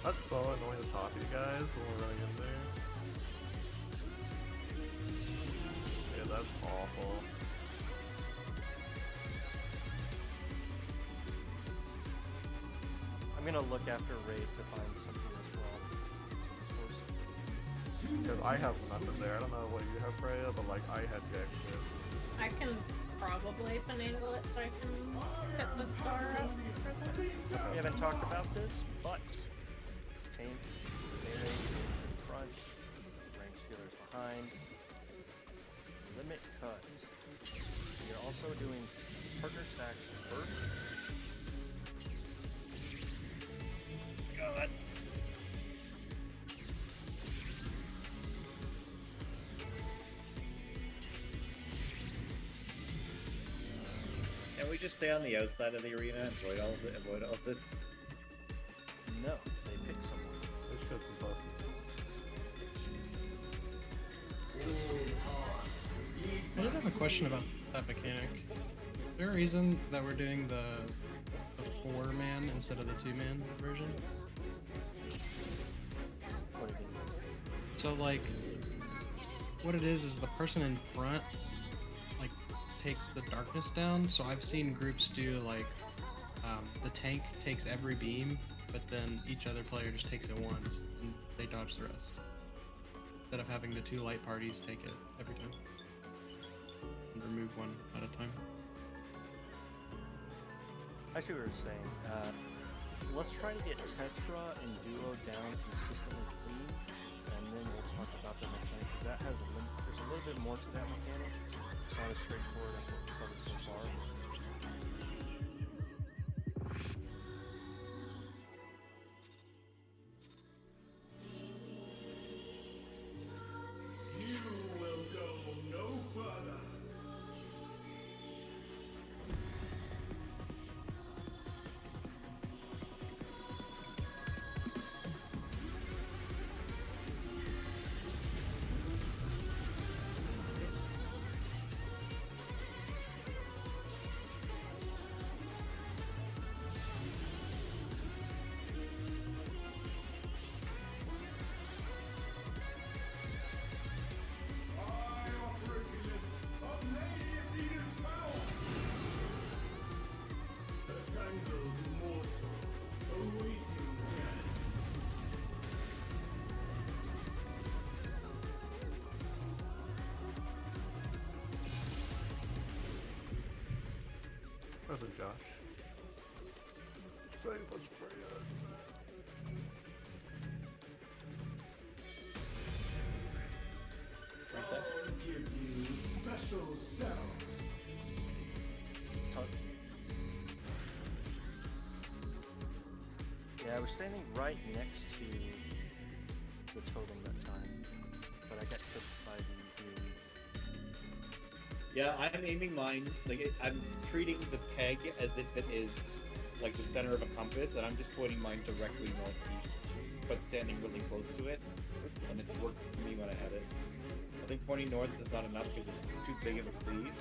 That's so annoying to talk to you guys when we're running in there. Yeah, that's awful. I'm gonna look after Raid to find something as well. Because I have nothing there. I don't know what you have, Freya, but like I had jack shit. I can probably finagle it so I can set the star up for them. We haven't talked about this, but tank, melee in front, range healers behind. limit cut. We are also doing partner stacks first. God. Can we just stay on the outside of the arena and avoid all this? No, they pick someone. This shit's impossible. I did have a question about that mechanic. Is there a reason that we're doing the 4-man instead of the 2-man version? What do you mean? So like, what it is the person in front like takes the darkness down. So I've seen groups do like the tank takes every beam, but then each other player just takes it once and they dodge the rest. Instead of having the 2 light parties take it every time. And remove one at a time. I see what you're saying. Let's try to get Tetra and Duo down consistently clean, and then we'll talk about the mechanic, because that has there's a little bit more to that mechanic. It's not as straightforward as what we've covered so far. You will go no further. I offer a glimpse of Lady Athena's power. A tangled morsel awaiting death. Present Josh. Save us, Freya. Reset. I'll give you special cells. Cut. Yeah, I was standing right next to the totem that time, but I got tripped by the Yeah, I'm aiming mine, I'm treating the peg as if it is, like, the center of a compass, and I'm just pointing mine directly northeast, but standing really close to it, and it's worked for me when I had it. I think pointing north is not enough because it's too big of a cleave.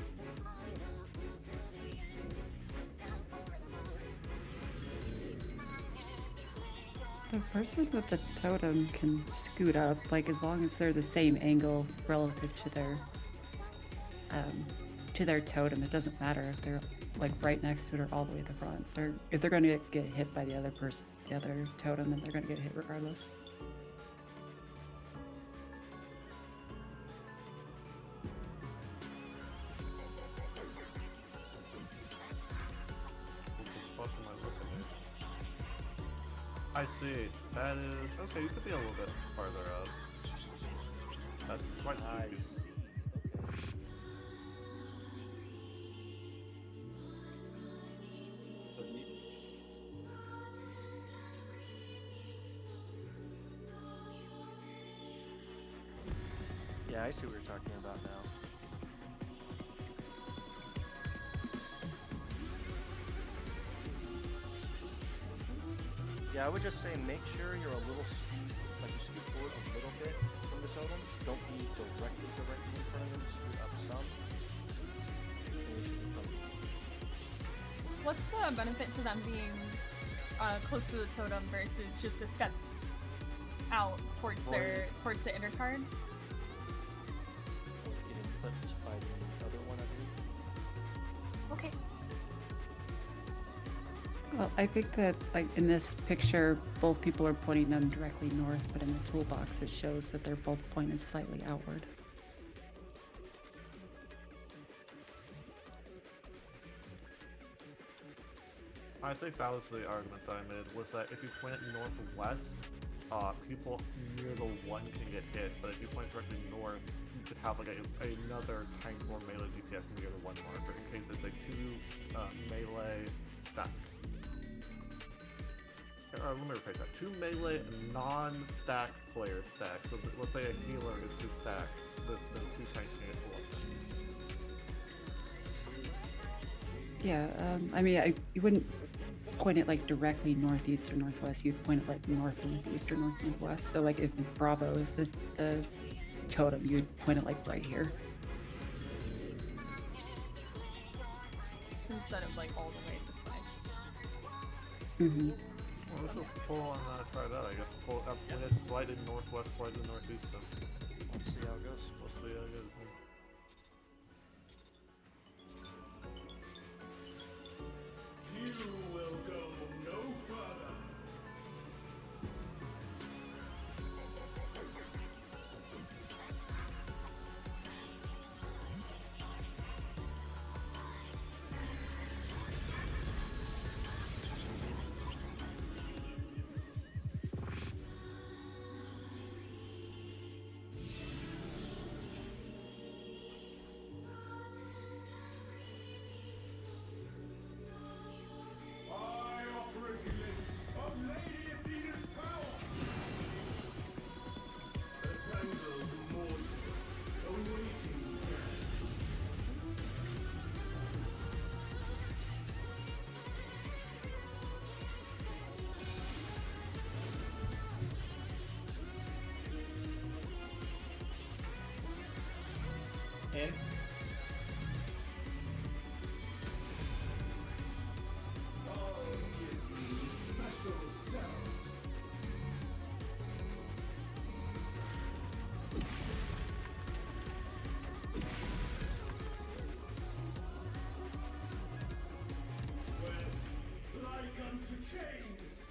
The person with the totem can scoot up, like as long as they're the same angle relative to their totem. It doesn't matter if they're like right next to it or all the way at the front. If they're going to get hit by the other totem, then they're going to get hit regardless. What the fuck am I looking at? I see. That is okay. You could be a little bit farther up. That's quite spooky. nice. So you, Yeah, I see what you're talking about now. Yeah, I would just say make sure you're a little, like you scoot forward a little bit from the totems. Don't be directly in front of them. Scoot up some. And you should be fine. What's the benefit to them being close to the totem versus just a step out towards towards the inner card? Getting clipped by the other one, I believe. Okay. Well, I think that like in this picture, both people are pointing them directly north, but in the toolbox it shows that they're both pointed slightly outward. I think that was the argument that I made, was that if you point it northwest, people near the one can get hit, but if you point directly north, you could have like another tank or melee DPS near the one marker in case it's a 2 melee stack. Let me rephrase that. 2 melee non-stack players stack. So let's say a healer is his stack, the 2 tanks can get to one tank. Yeah, I mean, you wouldn't point it like directly northeast or northwest. You'd point it like north northeast or north northwest. So like if Bravo is the totem, you'd point it like right here. Instead of like all the way this way. Mm-hmm. Well, let's just pull and try that, I guess. Pull up when it's slightly northwest, slightly northeast. Let's see how it goes. We'll see how it goes. You will go no further. I operate limits of Lady e10's power. A tangled morsel awaiting death. In. I'll give you special cells. Wet like unto chains.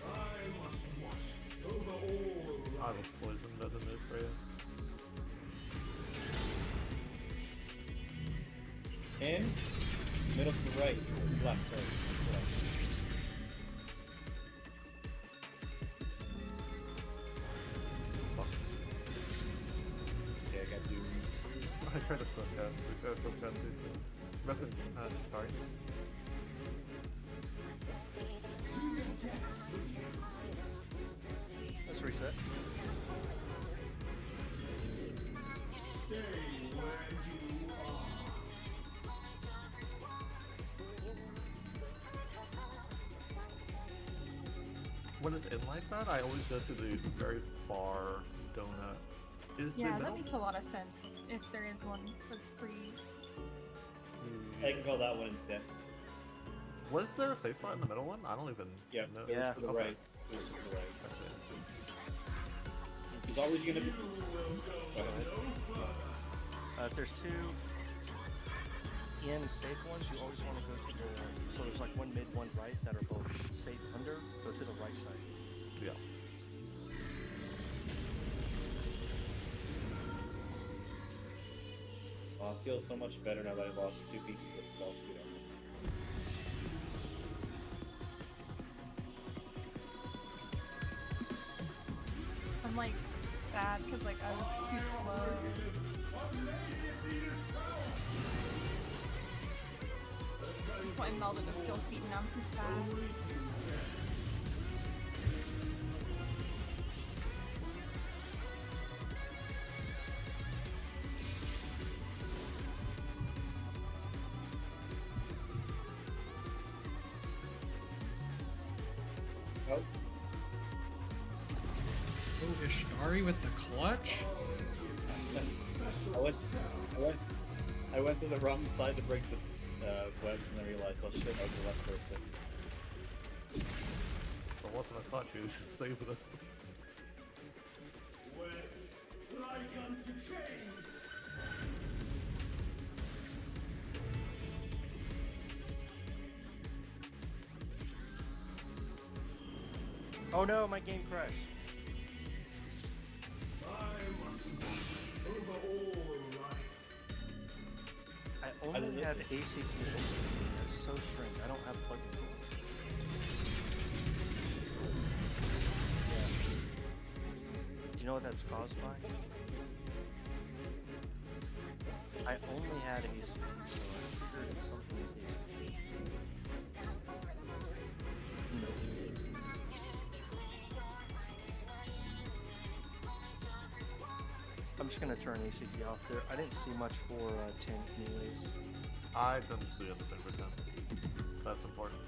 I must watch over all I have a poison doesn't move for you. In. Middle to the right. Left, sorry. Left. Fuck. Okay, I got Doom. I tried to swim cast these things. Rest in start. Let's reset. stay where you are. When it's in like that, I always go to the very far donut. Is the Yeah, that middle- makes a lot of sense if there is one that's free. I can call that one instead. Was there a safe spot in the middle one? I don't even Yeah. know. Yeah. To the Okay. right. Goes to the right. I see. There's always gonna be. You will go Go ahead. no further. If there's two in safe ones, you always want to go to the. So there's like one mid, one right that are both safe under. Go to the right side. Yeah. Oh, it feels so much better now that I lost 2 pieces with spell speed on them. I'm like bad because like I was too slow. So I melded the skill speed and now I'm too fast. Oh, Oh, Ishtari with the clutch? I went to the wrong side to break the webs and I realized, oh shit, I was the left person. But wasn't a clutch, you just saved us. Wet like unto chains. Oh no, my game crashed. I must wash had ACT. That's so strange. I don't have plugins. Yeah. Do you know what that's caused by? I only had ACT, so I figured it's something with ACT. No. I'm just gonna turn ACT off there. I didn't see much for tank anyways. I didn't see anything for 10. That's important.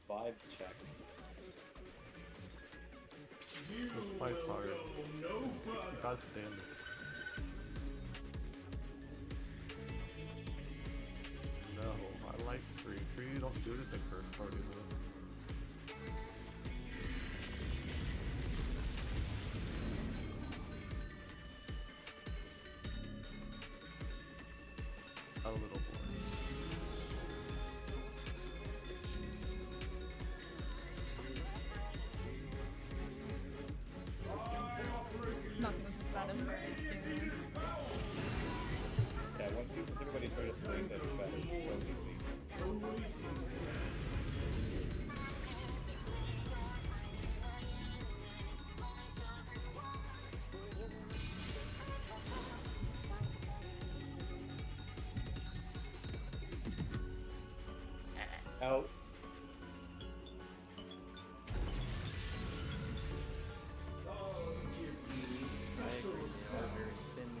Vibe check. You This fight's will hard. go no You further. guys damage. No, I like tree. Tree don't do anything first party though. A little boy. Nothing was as bad as Birds doing. Yeah, once everybody starts playing that's better, it's so easy. Out. I'll give you I special agree. They are very service. thin.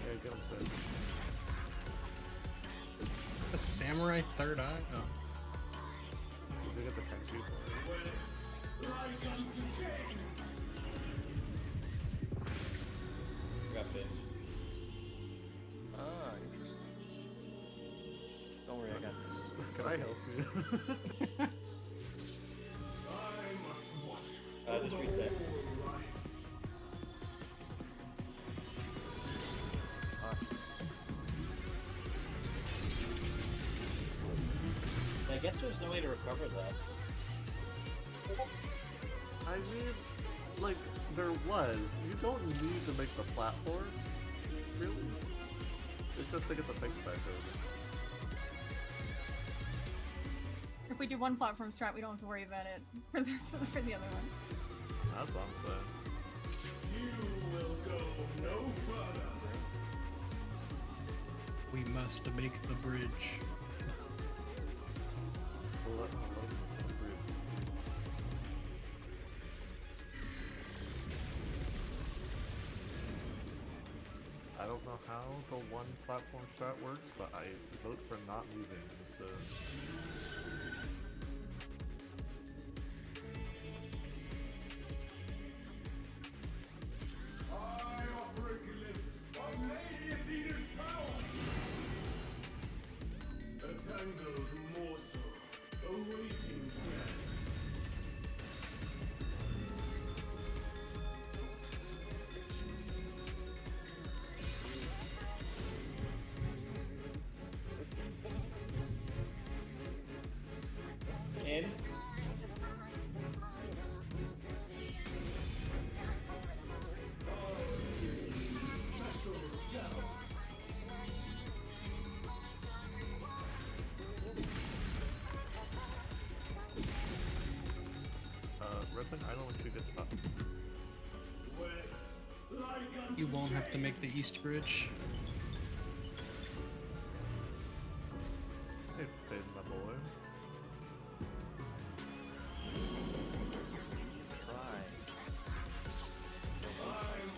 Yeah, get him fit. The samurai third eye? Oh. You get the 10 people. When it's like unto change. Got fit. Ah, interesting. Don't worry, I got this. Can I help you? I must watch Just over reset. all life. Ah, I guess there's no way to recover that. I mean, like, there was. You don't need to make the platform, really. It's just to get the things back over. If we do one platform strat, we don't have to worry about it for this for the other one. That's what I'm saying. You will go no further. We must make the bridge. I don't know how the one platform strat works, but I vote for not moving instead. I operate glimpse of Lady Athena's power. A tangled morsel awaiting death. In. Special cells. Resin Island when she gets up. Wet like You unto won't have to make the chains. east bridge. Hey, Finn, my boy. Try. I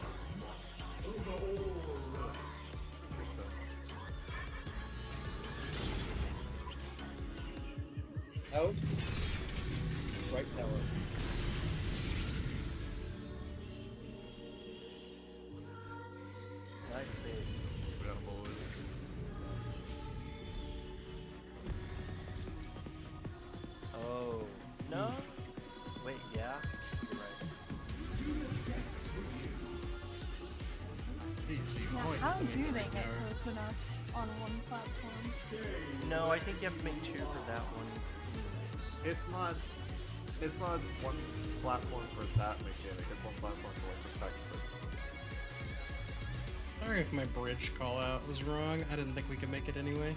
must watch over all life. Out. Right tower. Nice save. We got boys. Oh. No? Wait, yeah? You're right. See, so you Yeah, always how have to make do the they right get tower. close enough on one platform? No, I think you have to make 2 for that one. It's not one platform for that mechanic, it's one platform for like the stack split. Sorry if my bridge call out was wrong. I didn't think we could make it anyway.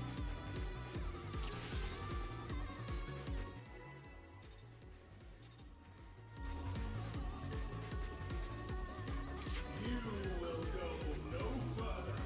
You will go no further.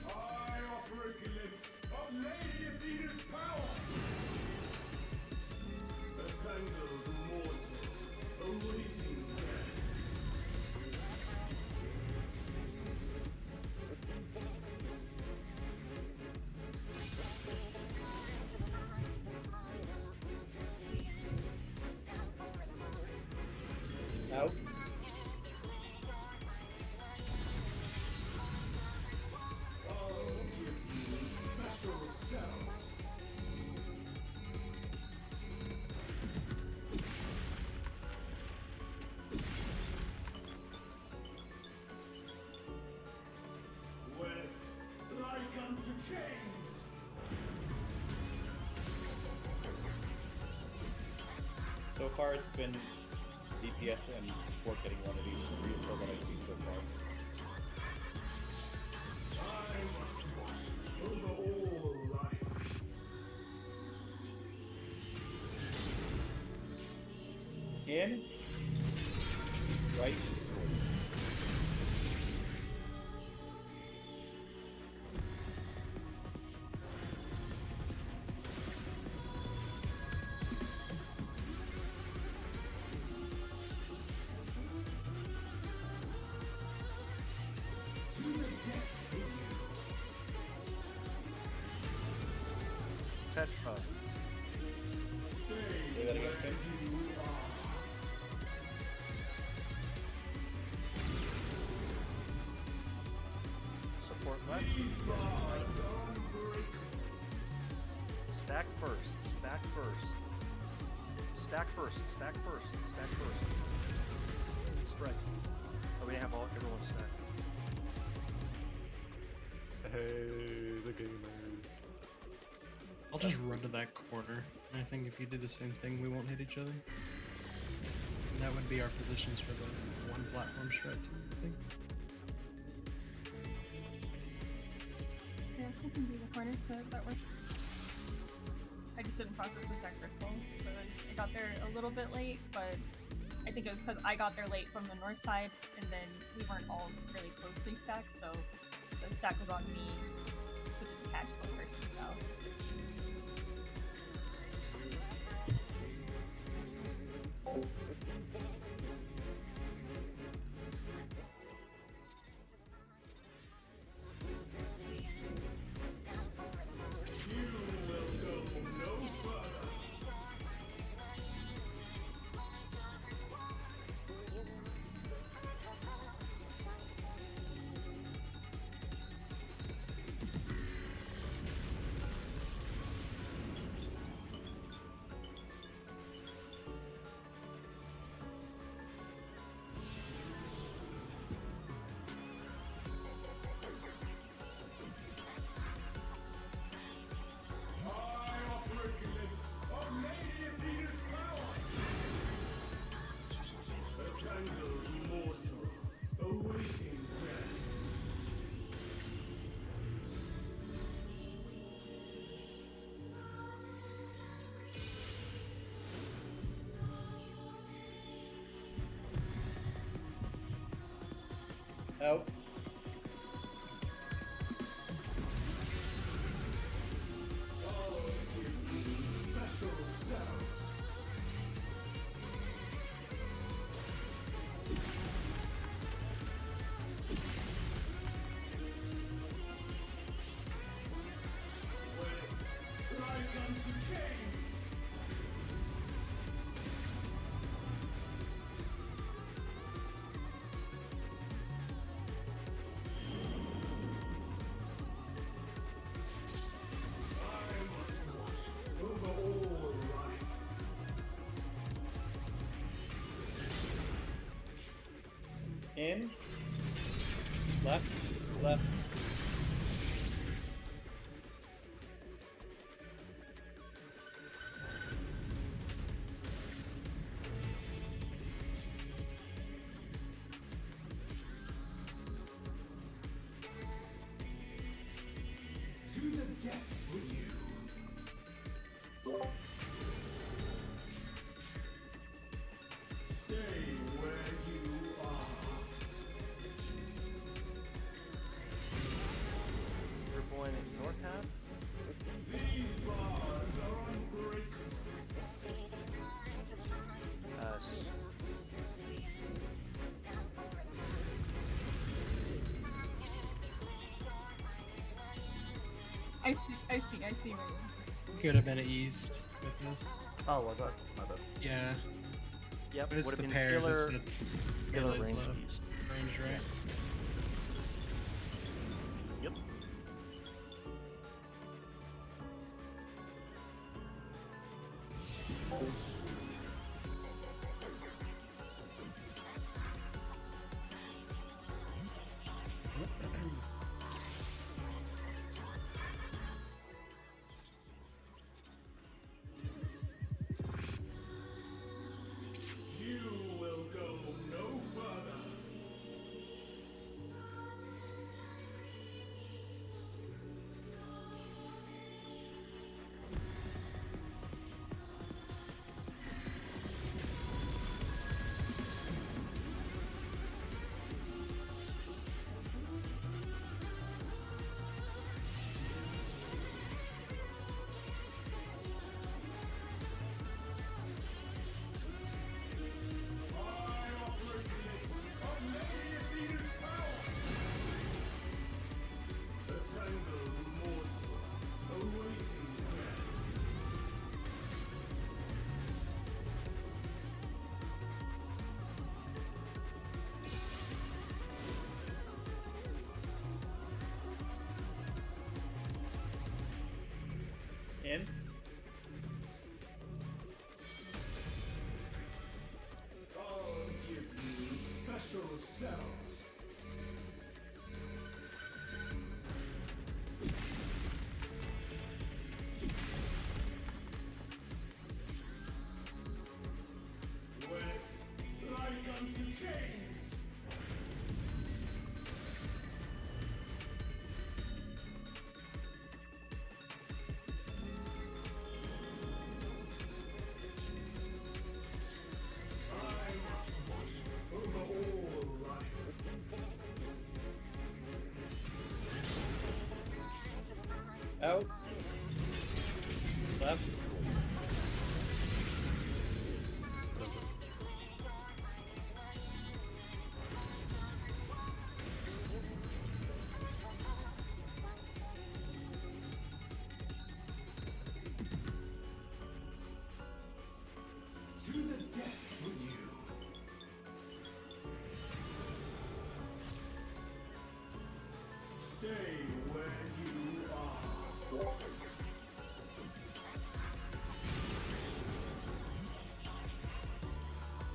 I offer a glimpse of Lady Athena's power. A tangled morsel awaiting death. Out. I'll give you special cells. Wet like unto chains. So far, it's been DPS and support getting one of each. 3 or 4 that I've seen so far. I must watch over all life. In. Right. To the depths of you. Petra. Stay Say that again, where Finn. you are. Support left. These bars are unbreakable. Stack first. Stack first. Stack first. Stack first. Stack first. Spread. Oh, we have everyone stacked. Hey, the gamers. I'll just run to that corner. I think if you do the same thing, we won't hit each other. And that would be our positions for the one platform strat too, I think. Yeah, I can do the corner, so that works. I just didn't process the stack first pull, so I got there a little bit late, but I think it was because I got there late from the north side, and then we weren't all really closely stacked, so the stack was on me to catch the person south. You will go no further. Out. Special cells. Wait, like unto chains. I must watch over all life. In. Left. Left. To the depths with you. Stay where you are. We're going north half. These bars are unbreakable. Uh, I see where you Could have been at east with this. Oh, was that? My bad. Yeah, yep. but it's would the have been pairs. killer, It's the killer melee's range left. piece. Range right. Yep. You will go no further. I operate the limits of many a power. A tangled morsel awaiting death. In. I'll give you special cells. Wet like unto chains. I must watch over all life. Out. Left. To the depths with you. Stay where you are.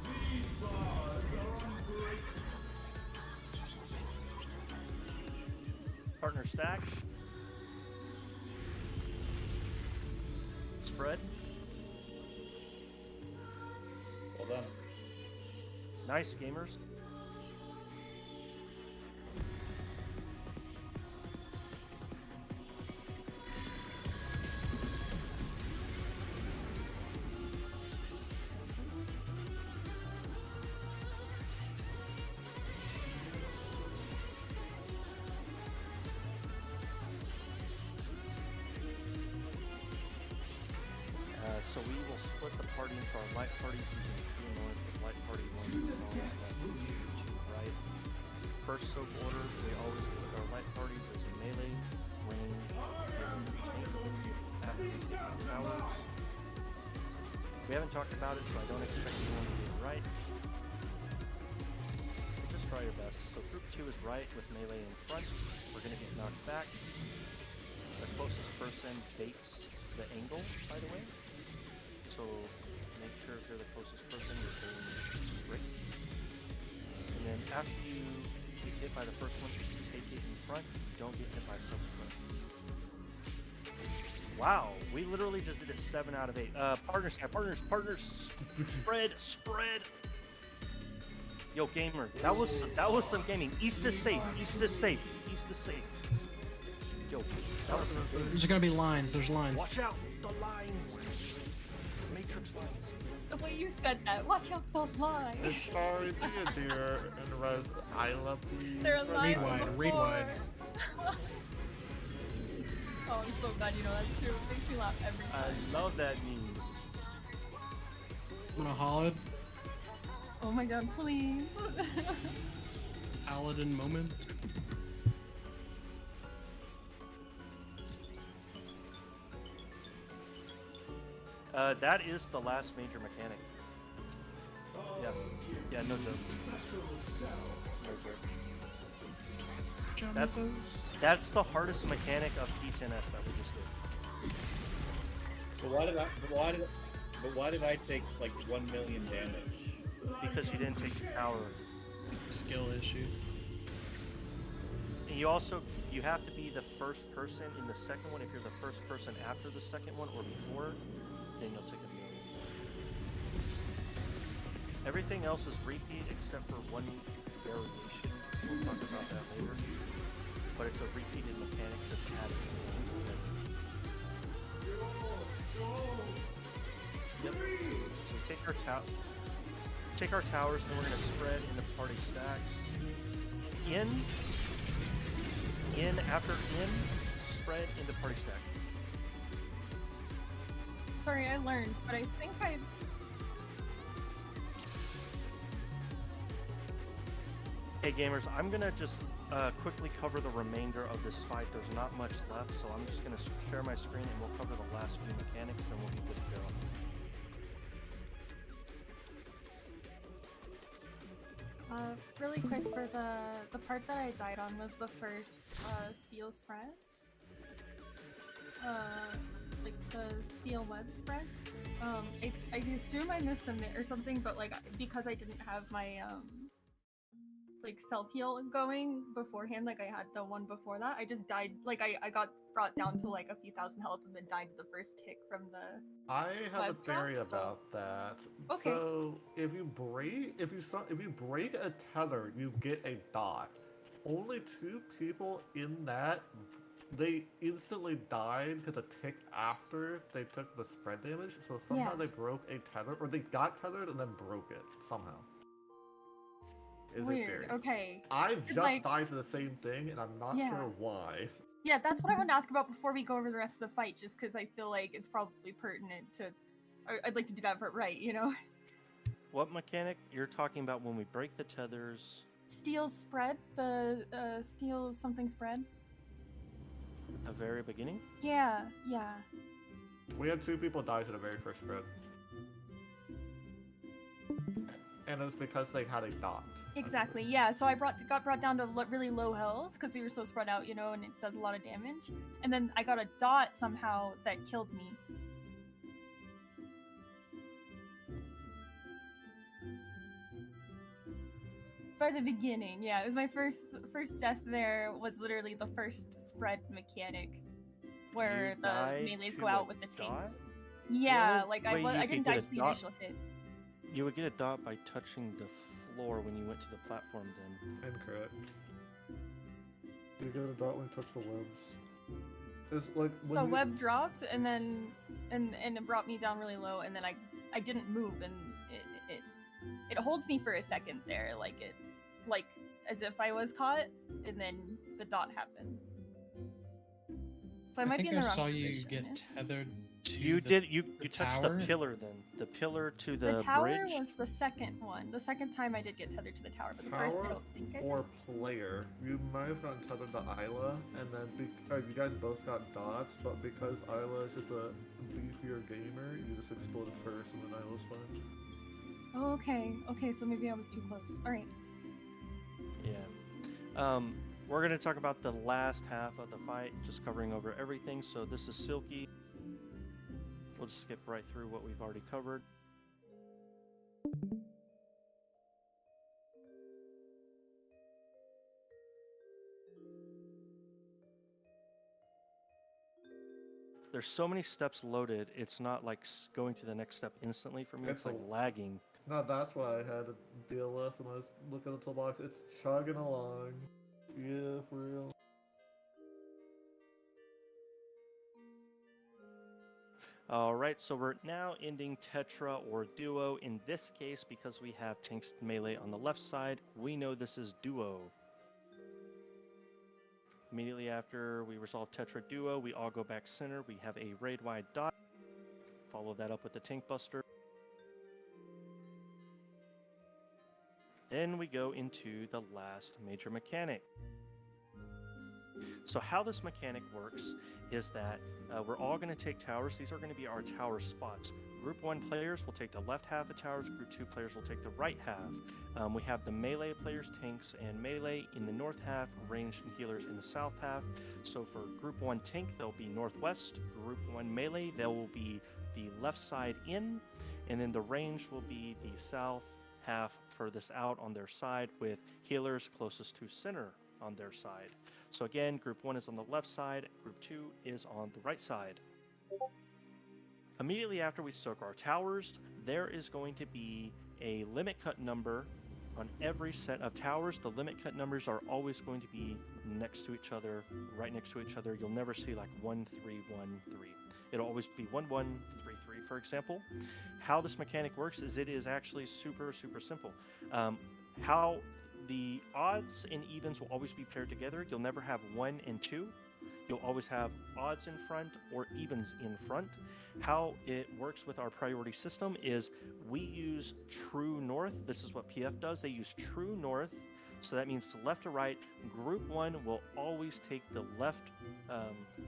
These bars are unbreakable. Partner stack. Spread. Well done. Nice, gamers. So we will split the party into our light parties using 2 north, with light party 1 to right. First soap order, we always go with our light parties as melee, range, and tank. After we take the towers. We haven't talked about it, so I don't expect anyone to get it right. Just try your best. So group 2 is right with melee in front. We're going to get knocked back. The closest person baits the angle, by the way. So make sure if you're the closest person, you're doing straight. And then after you get hit by the first one, you take it in front. You don't get hit by subsequent. Wow, we literally just did it 7 out of 8. Partners, spread. Yo, gamer, that was some gaming. East is safe. Yo, that was some gaming. There's gonna be lines. There's lines. Watch out, the lines. Matrix lines. The way you said that, watch out the line. Sorry, dear, and Res, I love you. They're alive wide, read wide. Oh, I'm so glad you know that too. It makes me laugh every time. I love that meme. I'm gonna Hollid. Oh my god, please. Paladin moment. That is the last major mechanic. Yeah, no joke. No joke. That's the hardest mechanic of e10s that we just did. But why did I take like 1 million damage? Because you didn't take the power. Skill issue. And you have to be the first person in the second one. If you're the first person after the second one or before, then you'll take a go. Everything else is repeat except for one variation. We'll talk about that later. But it's a repeated mechanic just added to the incident. Yep. So we take our towers, and we're gonna spread into party stacks. After spread into party stack. Sorry, I learned, but I think I... Hey gamers, I'm gonna just quickly cover the remainder of this fight. There's not much left, so I'm just gonna share my screen and we'll cover the last few mechanics, then we'll be good to go. Really quick, for the part that I died on was the first steel spreads. Like the steel web spreads. I assume I missed a minute or something, but like because I didn't have my like self-heal going beforehand, like I had the one before that, I just died. Like I got brought down to like a few thousand health and then died to the first tick from the... I have a web theory drop, so- about that. Okay. So if you break a tether, you get a dot. Only 2 people in that, they instantly died to the tick after they took the spread damage. So somehow Yeah. they broke a tether, or they got tethered and then broke it somehow. Is a Weird. theory. Okay. I've It's just like- died to the same thing, and I'm not Yeah. sure why. Yeah, that's what I wanted to ask about before we go over the rest of the fight, just because I feel like it's probably pertinent to... I'd like to do that part right, you know? What mechanic? You're talking about when we break the tethers. Steel spread? The steel something spread? The very beginning? Yeah. We had 2 people die to the very first spread. And it was because they had a dot. Exactly, yeah. So I got brought down to really low health because we were so spread out, you know, and it does a lot of damage. And then I got a dot somehow that killed me. By the beginning, yeah. It was my first death there was literally the first spread mechanic where You the died melees to go out a with the dot? tanks. Yeah, Really? like Wait, you I could didn't get die a to the dot? initial hit. You would get a dot by touching the floor when you went to the platform then. Incorrect. You get a dot when you touch the webs. It's like when So you... web dropped and then and it brought me down really low, and then I didn't move, and it holds me for a second there, like as if I was caught, and then the dot happened. So I I might be think in I the wrong saw you position. get tethered to You the, did. You the touched tower. the pillar then. The pillar to The the tower bridge. was the second one. The second time I did get tethered to the tower, but the first I Tower don't think I did. or player. You might have gotten tethered to Isla, and then you guys both got dots, but because Isla is just a beefier gamer, you just exploded first, and then Isla's fine. Oh, okay. Okay, so maybe I was too close. All right. Yeah. We're going to talk about the last half of the fight, just covering over everything. So this is Silky. We'll just skip right through what we've already covered. There's so many steps loaded, it's not like going to the next step instantly for me. It's like lagging. No, that's what I had to deal with when I was looking at the toolbox. It's chugging along. Yeah, for real. Alright, so we're now ending Tetra or Duo. In this case, because we have tanks melee on the left side, we know this is Duo. Immediately after we resolve Tetra Duo, we all go back center. We have a raid-wide dot. Follow that up with the Tank Buster. Then we go into the last major mechanic. So how this mechanic works is that we're all going to take towers. These are going to be our tower spots. Group 1 players will take the left half of towers. Group 2 players will take the right half. We have the melee players, tanks and melee in the north half, ranged and healers in the south half. So for Group 1 tank, they'll be northwest. Group 1 melee, they will be the left side in. And then the range will be the south half furthest out on their side, with healers closest to center on their side. So again, Group 1 is on the left side, Group 2 is on the right side. Immediately after we soak our towers, there is going to be a limit cut number on every set of towers. The limit cut numbers are always going to be next to each other, right next to each other. You'll never see like 1, 3, 1, 3. It'll always be 1, 1, 3, 3, for example. How this mechanic works is it is actually super simple. How the odds and evens will always be paired together. You'll never have 1 and 2. You'll always have odds in front or evens in front. How it works with our priority system is we use true north. This is what PF does. They use true north. So that means left to right. Group 1 will always take the left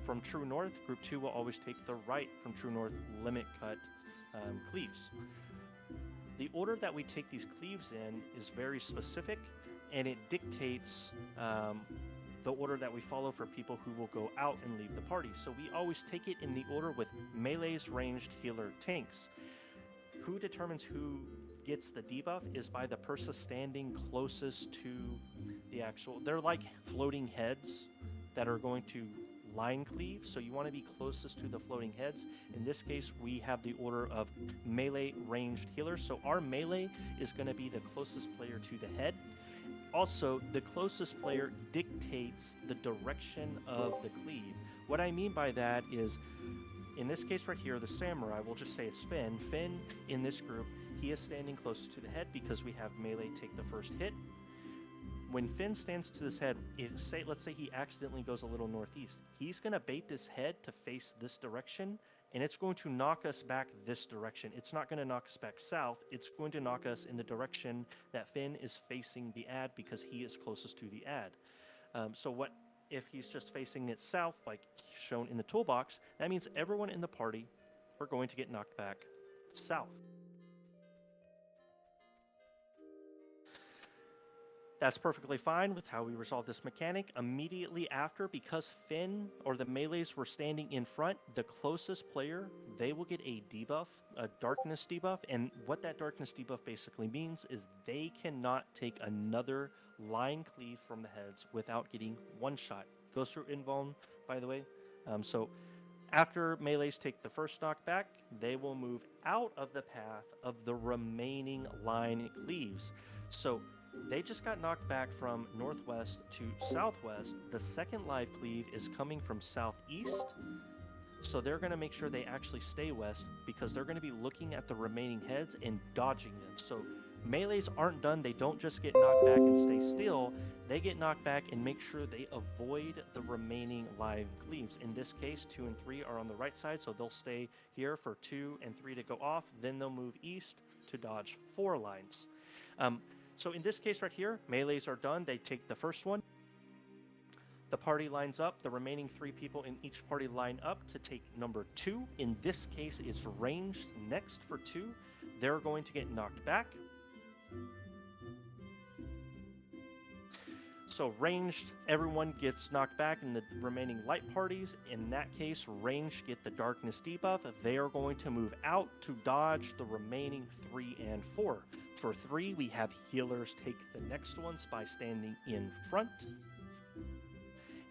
from true north. Group 2 will always take the right from true north limit cut cleaves. The order that we take these cleaves in is very specific, and it dictates the order that we follow for people who will go out and leave the party. So we always take it in the order with melees, ranged, healer, tanks. Who determines who gets the debuff is by the person standing closest to the actual... They're like floating heads that are going to line cleave, so you want to be closest to the floating heads. In this case, we have the order of melee, ranged, healer. So our melee is going to be the closest player to the head. Also, the closest player dictates the direction of the cleave. What I mean by that is, in this case right here, the samurai, we'll just say it's Finn. Finn, in this group, he is standing closest to the head because we have melee take the first hit. When Finn stands to this head, let's say he accidentally goes a little northeast, he's going to bait this head to face this direction, and it's going to knock us back this direction. It's not going to knock us back south. It's going to knock us in the direction that Finn is facing the ad because he is closest to the ad. So what if he's just facing it south, like shown in the toolbox? That means everyone in the party are going to get knocked back south. That's perfectly fine with how we resolve this mechanic. Immediately after, because Finn or the melees were standing in front, the closest player, they will get a debuff, a darkness debuff. And what that darkness debuff basically means is they cannot take another line cleave from the heads without getting one shot. Goes through invuln, by the way. So after melees take the first knockback, they will move out of the path of the remaining line cleaves. So they just got knocked back from northwest to southwest. The second live cleave is coming from southeast. So they're going to make sure they actually stay west because they're going to be looking at the remaining heads and dodging them. So Melees aren't done. They don't just get knocked back and stay still. They get knocked back and make sure they avoid the remaining live cleaves. In this case, 2 and 3 are on the right side, so they'll stay here for 2 and 3 to go off. Then they'll move east to dodge 4 lines. So in this case right here, melees are done. They take the first one. The party lines up. The remaining 3 people in each party line up to take number 2. In this case, it's ranged next for 2. They're going to get knocked back. So ranged, everyone gets knocked back in the remaining light parties. In that case, ranged get the darkness debuff. They are going to move out to dodge the remaining 3 and 4. For 3, we have healers take the next ones by standing in front.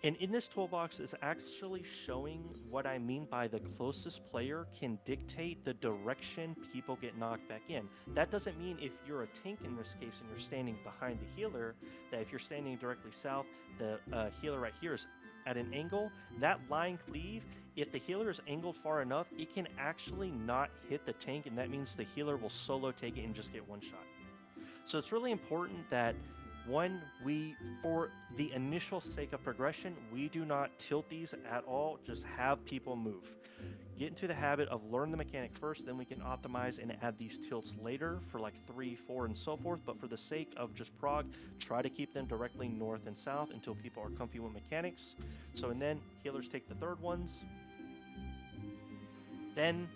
And in this toolbox is actually showing what I mean by the closest player can dictate the direction people get knocked back in. That doesn't mean if you're a tank in this case and you're standing behind the healer, that if you're standing directly south, the healer right here is at an angle. That line cleave, if the healer is angled far enough, it can actually not hit the tank, and that means the healer will solo take it and just get one shot. So it's really important that for the initial sake of progression, we do not tilt these at all, just have people move. Get into the habit of learn the mechanic first, then we can optimize and add these tilts later for like 3, 4, and so forth. But for the sake of just prog, try to keep them directly north and south until people are comfy with mechanics. So, and then healers take the third ones. Then,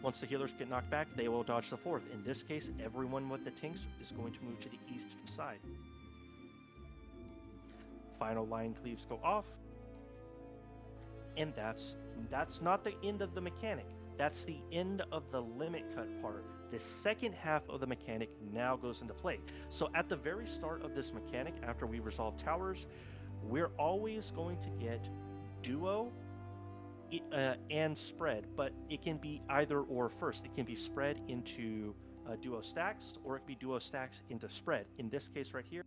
once the healers get knocked back, they will dodge the fourth. In this case, everyone with the tanks is going to move to the east side. Final line cleaves go off, and that's not the end of the mechanic. That's the end of the limit cut part. The second half of the mechanic now goes into play. So at the very start of this mechanic, after we resolve towers, we're always going to get duo and spread, but it can be either or first. It can be spread into duo stacks, or it can be duo stacks into spread. In this case right here,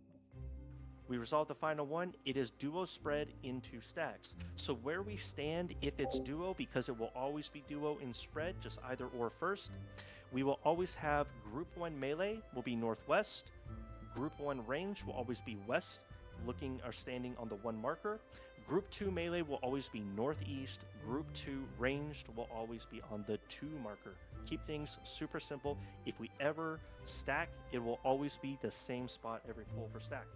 we resolve the final one. It is duo spread into stacks. So where we stand, if it's duo, because it will always be duo in spread, just either or first, we will always have group 1 melee will be northwest, group 1 range will always be west, looking or standing on the 1 marker. Group 2 melee will always be northeast. Group 2 ranged will always be on the 2 marker. Keep things super simple. If we ever stack, it will always be the same spot every pull for stack.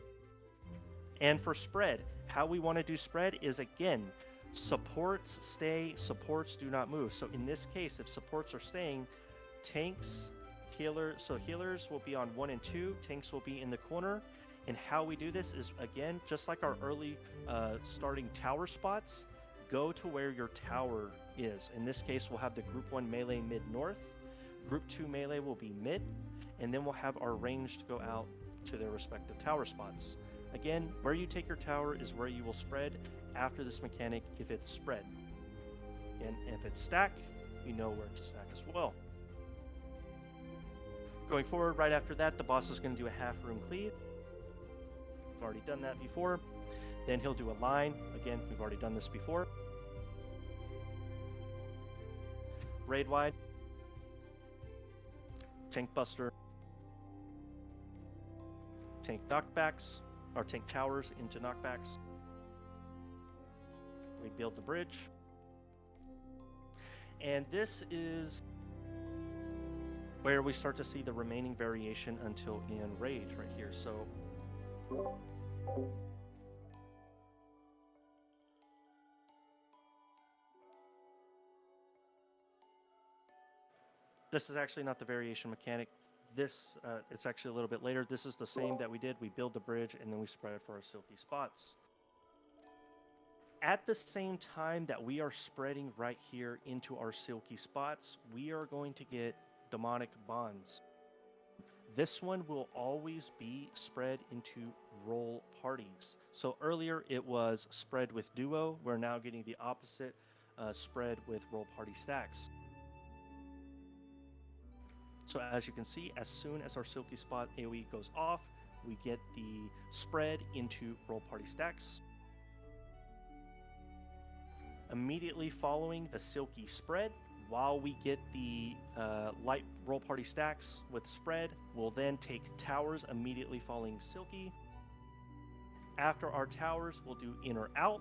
And for spread, how we want to do spread is, again, supports stay, supports do not move. So in this case, if supports are staying, tanks, healers will be on 1 and 2, tanks will be in the corner. And how we do this is, again, just like our early starting tower spots, go to where your tower is. In this case, we'll have the group 1 melee mid-north, group 2 melee will be mid, and then we'll have our ranged go out to their respective tower spots. Again, where you take your tower is where you will spread after this mechanic if it's spread. And if it's stack, you know where to stack as well. Going forward, right after that, the boss is going to do a half room cleave. We've already done that before. Then he'll do a line. Again, we've already done this before. Raid wide. Tank buster. Tank knockbacks. Or tank towers into knockbacks. We build the bridge. And this is where we start to see the remaining variation until in Rage right here. So this is actually not the variation mechanic. This, it's actually a little bit later. This is the same that we did. We build the bridge and then we spread for our silky spots. At the same time that we are spreading right here into our silky spots, we are going to get demonic bonds. This one will always be spread into roll parties. So earlier it was spread with duo. We're now getting the opposite, spread with roll party stacks. So as you can see, as soon as our silky spot AoE goes off, we get the spread into roll party stacks. Immediately following the silky spread, while we get the light roll party stacks with spread, we'll then take towers immediately following Silky. After our towers, we'll do in or out.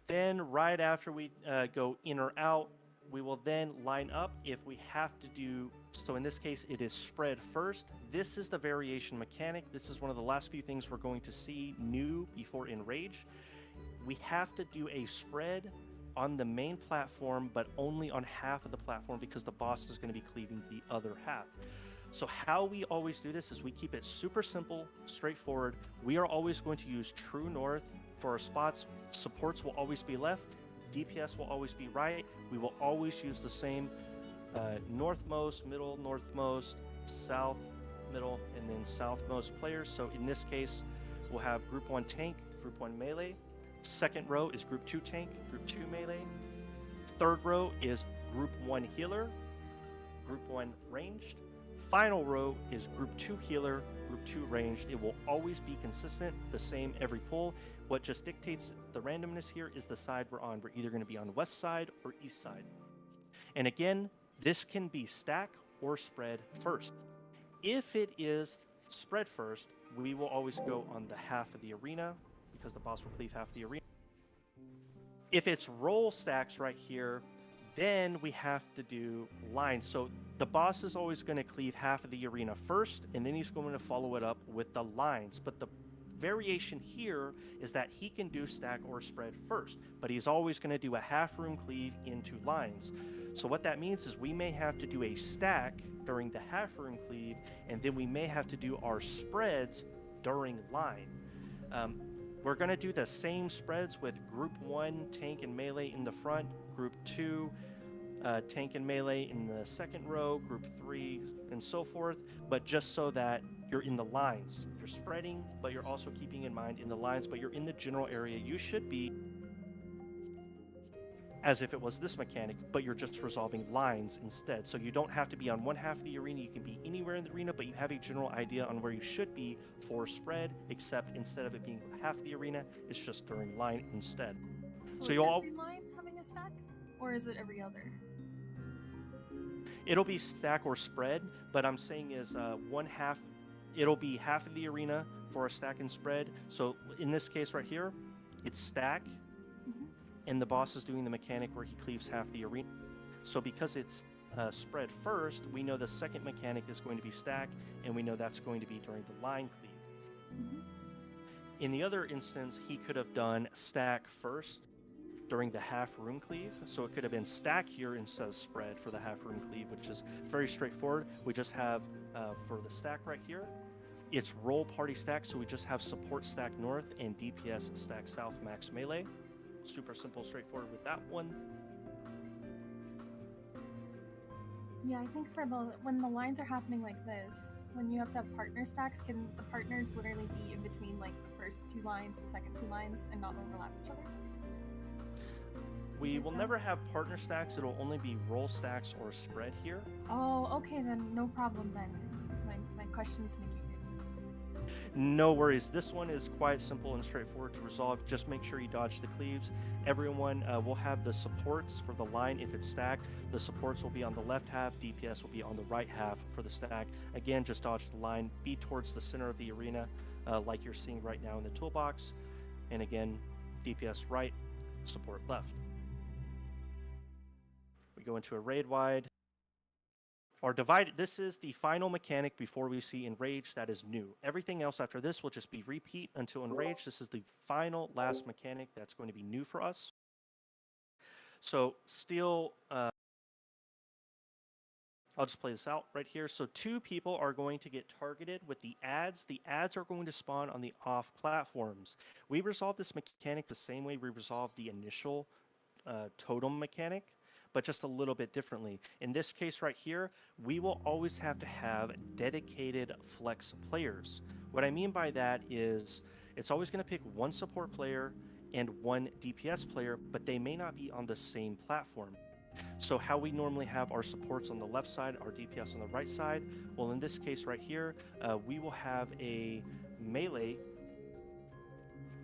Then right after we go in or out, we will then line up if we have to do, so in this case it is spread first. This is the variation mechanic. This is one of the last few things we're going to see new before Enrage. We have to do a spread on the main platform, but only on half of the platform because the boss is going to be cleaving the other half. So how we always do this is we keep it super simple, straightforward. We are always going to use true north for our spots. Supports will always be left. DPS will always be right. We will always use the same northmost, middle, northmost, south, middle, and then southmost players. So in this case, we'll have group 1 tank, group 1 melee. Second row is group 2 tank, group 2 melee. Third row is group 1 healer, group 1 ranged. Final row is group 2 healer, group 2 ranged. It will always be consistent, the same every pull. What just dictates the randomness here is the side we're on. We're either going to be on west side or east side. And again, this can be stack or spread first. If it is spread first, we will always go on the half of the arena because the boss will cleave half the arena. If it's roll stacks right here, then we have to do lines. So the boss is always going to cleave half of the arena first, and then he's going to follow it up with the lines. But the variation here is that he can do stack or spread first, but he's always going to do a half room cleave into lines. So what that means is we may have to do a stack during the half room cleave, and then we may have to do our spreads during line. We're going to do the same spreads with group 1 tank and melee in the front, group 2 tank and melee in the second row, group 3 and so forth, but just so that you're in the lines. You're spreading, but you're also keeping in mind in the lines, but you're in the general area. You should be as if it was this mechanic, but you're just resolving lines instead. So you don't have to be on one half of the arena, you can be anywhere in the arena, but you have a general idea on where you should be for spread, except instead of it being half the arena, it's just during line instead. So you'll is all every line having a stack? Or is it every other? It'll be stack or spread, but I'm saying is one half, it'll be half of the arena for a stack and spread. So in this case right here, it's stack, and the boss is doing the mechanic where he cleaves half the arena. So because it's spread first, we know the second mechanic is going to be stack, and we know that's going to be during the line cleave. In the other instance, he could have done stack first during the half room cleave. So it could have been stack here instead of spread for the half room cleave, which is very straightforward. We just have, for the stack right here, it's roll party stack, so we just have support stack north and DPS stack south max melee. Super simple, straightforward with that one. Yeah, I think for when the lines are happening like this, when you have to have partner stacks, can the partners literally be in between like the first 2 lines, the second 2 lines, and not overlap each other? We will never have partner stacks, it'll only be roll stacks or spread here. Oh, okay then, no problem then. My question's negated. No worries, this one is quite simple and straightforward to resolve. Just make sure you dodge the cleaves. Everyone will have the supports for the line if it's stacked. The supports will be on the left half, DPS will be on the right half for the stack. Again, just dodge the line, be towards the center of the arena like you're seeing right now in the toolbox. And again, DPS right, support left. We go into a raid wide. Our divided, this is the final mechanic before we see Enrage that is new. Everything else after this will just be repeat until Enrage. This is the final last mechanic that's going to be new for us. So still, I'll just play this out right here. So 2 people are going to get targeted with the ads. The ads are going to spawn on the off platforms. We resolve this mechanic the same way we resolved the initial totem mechanic, but just a little bit differently. In this case right here, we will always have to have dedicated flex players. What I mean by that is it's always going to pick 1 support player and 1 DPS player, but they may not be on the same platform. So how we normally have our supports on the left side, our DPS on the right side, well in this case right here, we will have a melee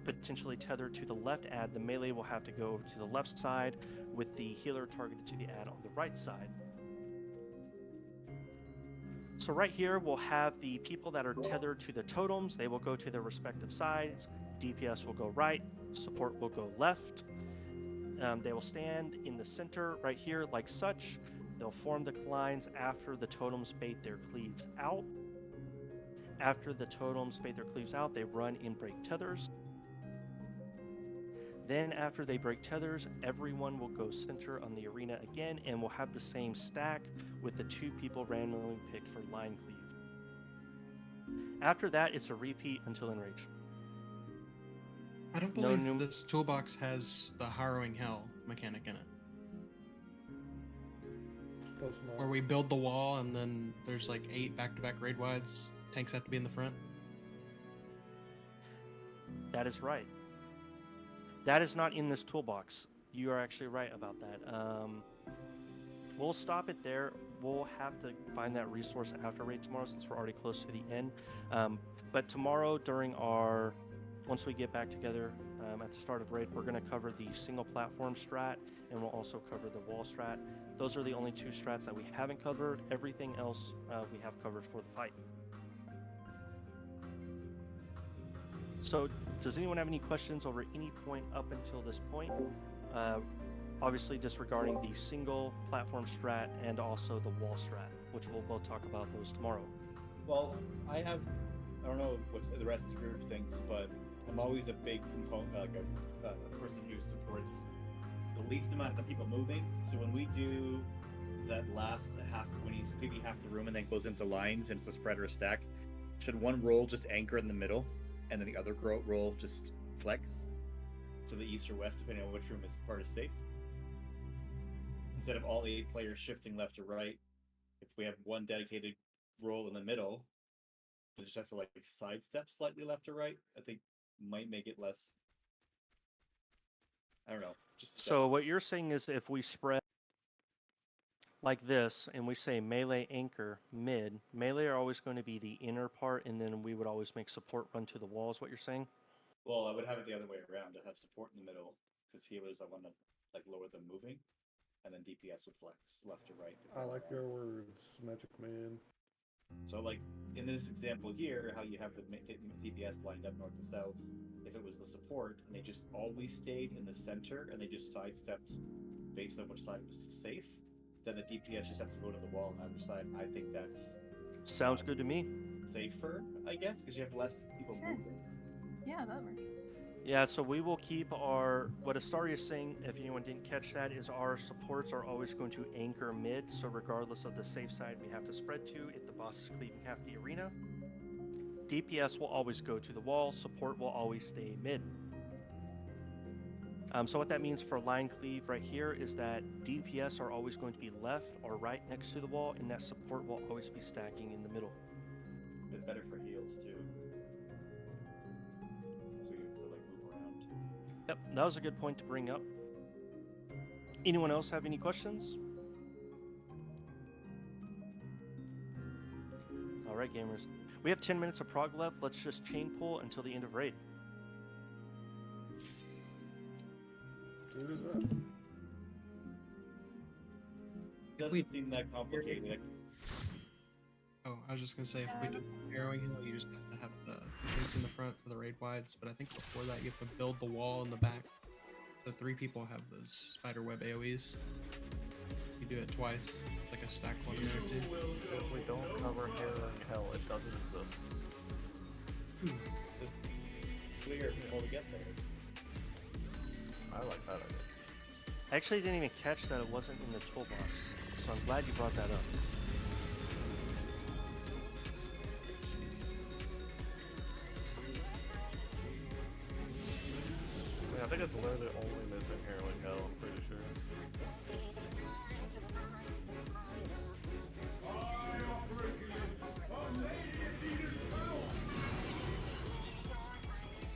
potentially tethered to the left ad, the melee will have to go over to the left side with the healer targeted to the ad on the right side. So right here, we'll have the people that are tethered to the totems. They will go to their respective sides. DPS will go right. Support will go left. They will stand in the center right here like such. They'll form the lines after the totems bait their cleaves out. After the totems bait their cleaves out, they run in break tethers. Then after they break tethers, everyone will go center on the arena again and will have the same stack with the 2 people randomly picked for line cleave. After that, it's a repeat until enrage. I don't No believe new- this toolbox has the Harrowing Hell mechanic in it. Does not. Where we build the wall and then there's like 8 back-to-back raid wides. Tanks have to be in the front. That is right. That is not in this toolbox. You are actually right about that. We'll stop it there. We'll have to find that resource after raid tomorrow since we're already close to the end. But tomorrow once we get back together at the start of raid, we're going to cover the single platform strat and we'll also cover the wall strat. Those are the only 2 strats that we haven't covered. Everything else we have covered for the fight. So, does anyone have any questions over any point up until this point? Obviously disregarding the single platform strat and also the wall strat, which we'll both talk about those tomorrow. Well, I don't know what the rest of the group thinks, but I'm always a big component, like a person who supports the least amount of people moving. So when we do that last half, when he's sweeping half the room and then goes into lines and it's a spread or a stack, should one roll just anchor in the middle and then the other roll just flex to the east or west, depending on which room is part is safe? Instead of all 8 players shifting left or right, if we have one dedicated roll in the middle, it just has to like sidestep slightly left or right, I think might make it less. I don't know. So what you're saying is if we spread like this and we say melee anchor mid, melee are always going to be the inner part and then we would always make support run to the wall is what you're saying? Well, I would have it the other way around, to have support in the middle, because healers I want to like lower them moving, and then DPS would flex left or right. I like your words, Magic Man. So like in this example here, how you have the DPS lined up north and south, if it was the support and they just always stayed in the center and they just sidestepped based on which side was safe, then the DPS just have to go to the wall on either side. I think that's Sounds good to me. safer, I guess, because you have less people Sure. moving. Yeah, that works. Yeah, so we will keep what Astaria is saying, if anyone didn't catch that, is our supports are always going to anchor mid, so regardless of the safe side we have to spread to, if the boss is cleaving half the arena. DPS will always go to the wall, support will always stay mid. So what that means for line cleave right here is that DPS are always going to be left or right next to the wall, and that support will always be stacking in the middle. A bit better for heals too. So you have to like move around. Yep, that was a good point to bring up. Anyone else have any questions? All right, gamers. We have 10 minutes of prog left. Let's just chain pull until the end of raid. Doesn't seem that complicated. Oh, I was just gonna say, if we do Harrowing Hill, you just have to have the tanks in the front for the raid wides, but I think before that you have to build the wall in the back. So 3 people have those spider web AoEs. You do it twice, like a stack one there too. If we don't cover Harrowing Hell, it doesn't exist. Just clear before we get there. I like that idea. I actually didn't even catch that it wasn't in the toolbox, so I'm glad you brought that up. I think it's literally only missing Harrowing Hell, I'm pretty sure. I offer against a lady in Eater's power.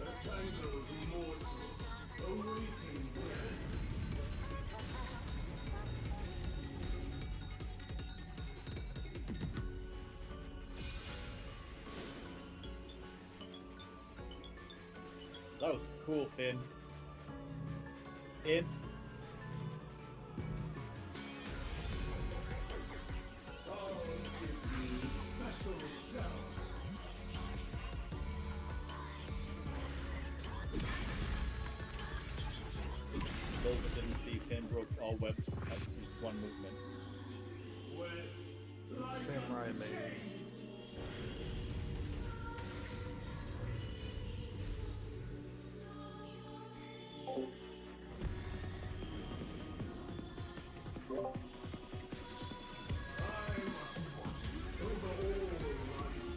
A tangled morsel awaiting death. That was cool, Finn. In. I'll give you special cells. Those that didn't see, Finn broke all webs at just one movement. Wet like Samurai unto made. chains. I must watch over all life.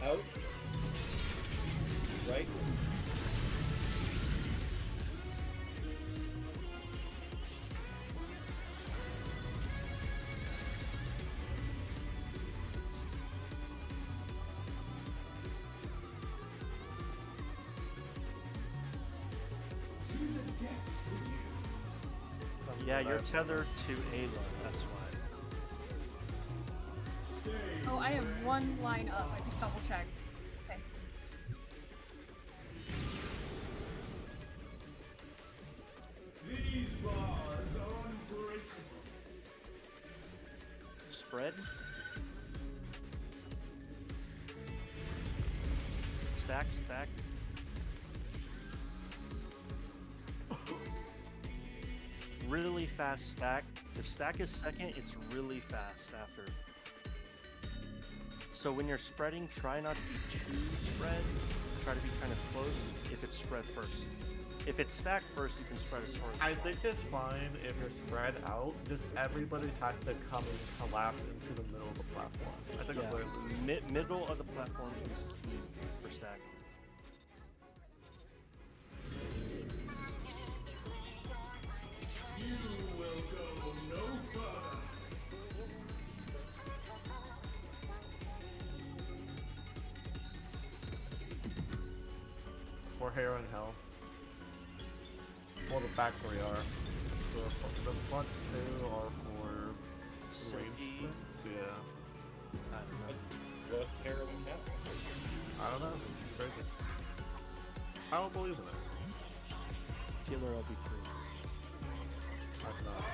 Out. Right. To the depths with you. Yeah, you're tethered to Ayla, that's why. Stay. Oh, I have one line up. I just double checked. Okay. These bars are unbreakable. Spread. Stack, stack. Really fast stack. If stack is second, it's really fast after. So when you're spreading, try not to be too spread. Try to be kind of close if it's spread first. If it's stacked first, you can spread as far as I you want. think it's fine if you're spread out. Just everybody has to come and collapse into the middle of the platform. I think that's what it is. Middle of the platform is key for stacking. You will go no further. For hair and hell. Well, the back three are. The front two are for range Safety. things. Yeah. I don't know. What's heroin now? I don't know. It's crazy. I don't believe in it. Killer LB3. I'm not.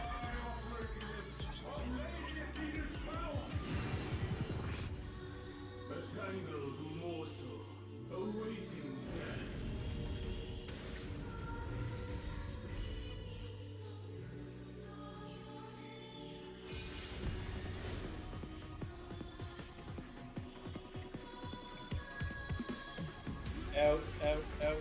A tangled morsel awaiting death. Out, out, out.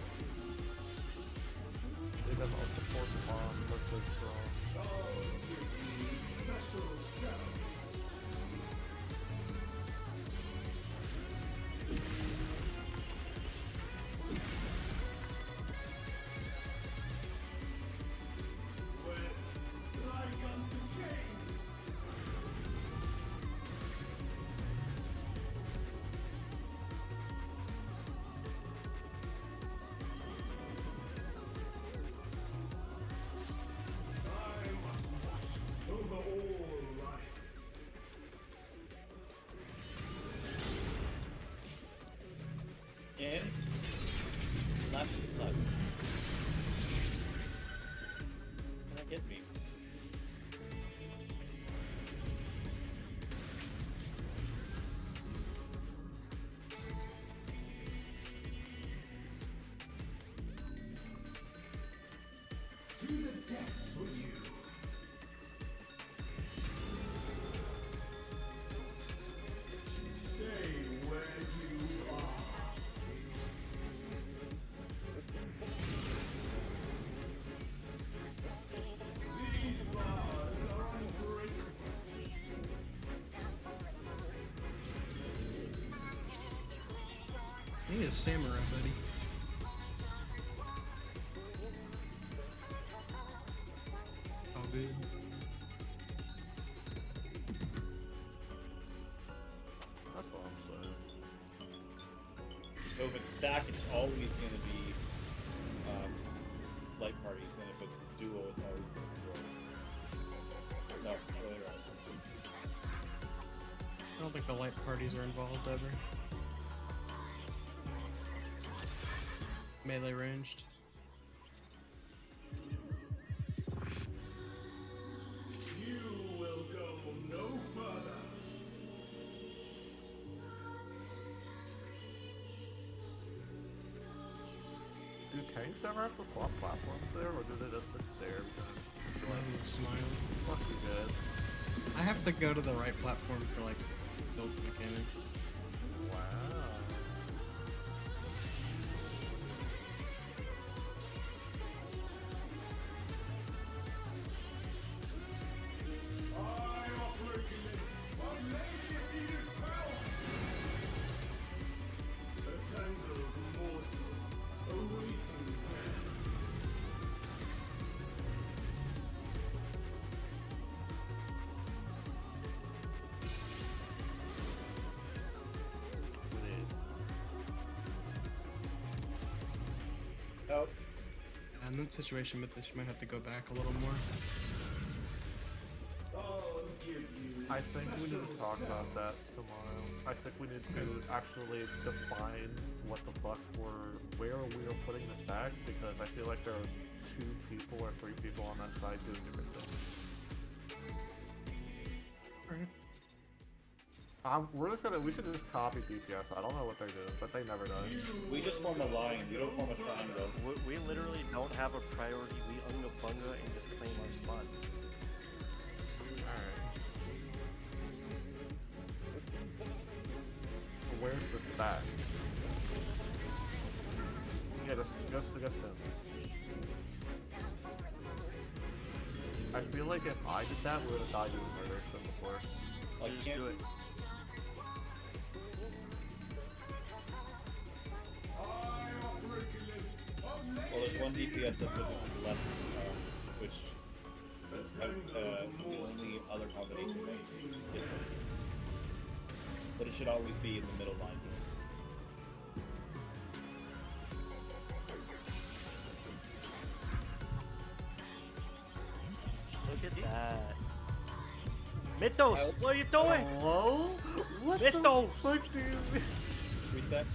They have all support bombs. That's so strong. I'll give you special cells. Wet like unto chains. I must watch over all life. In. Left, left. Can that get me? To the depths with you. Stay where you are. These bars are unbreakable. He is samurai, buddy. All good. That's all I'm saying. So if it's stacked, it's always going to be light parties, and if it's duo, it's always going to be duo. No, earlier on. I don't think the light parties are involved ever. Melee ranged. You will go no further. Do tanks ever have to swap platforms there, or do they just sit there and Ooh, smile. fuck you guys? I have to go to the right platform for like build mechanic. Wow. I operate a lady of Eden's power. A tangled morsel awaiting death. Oh, And in that situation, Mythish might have to go back a little more. I'll give you I think we need to talk about that tomorrow. I think we need to actually define what the fuck where we are putting the stack, because I feel like there are 2 people or 3 people on that side doing different things. Alright. We should just copy DPS. I don't know what they're doing, but they never done. we just form a line. We don't form a triangle. We literally don't have a priority. We unga bunga and just claim our spots. Alright. Where's the stack? Yeah, just him. I feel like if I did that, we would have died doing murder than before. Like, Just can't do it. I operate a lady Well, there's one DPS that puts us to the left, which is the only other combination that is different. But it should always be in the middle line. Look at that. Mythos, what are you doing? Hello? What Mythos! the fuck do you mean? Reset.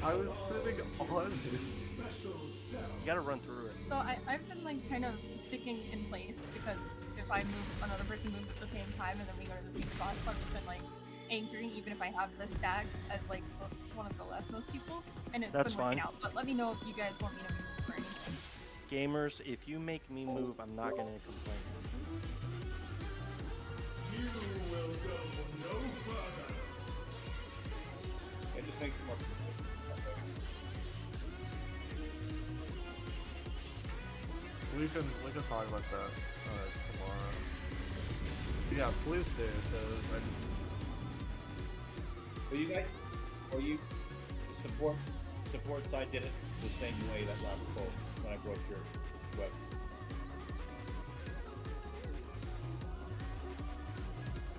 I was sitting on it. You gotta run through it. So I've been like kind of sticking in place because if I move, another person moves at the same time and then we go to the same spot. So I've just been like anchoring even if I have the stack as like one of the leftmost people, and it's That's been working fine. out. But let me know if you guys want me to move or anything. Gamers, if you make me move, I'm not gonna complain. You will go no further. It just makes it more consistent. We can talk about that tomorrow. Yeah, please do, because But you guys, or you, the support side did it the same way that last pull when I broke your webs.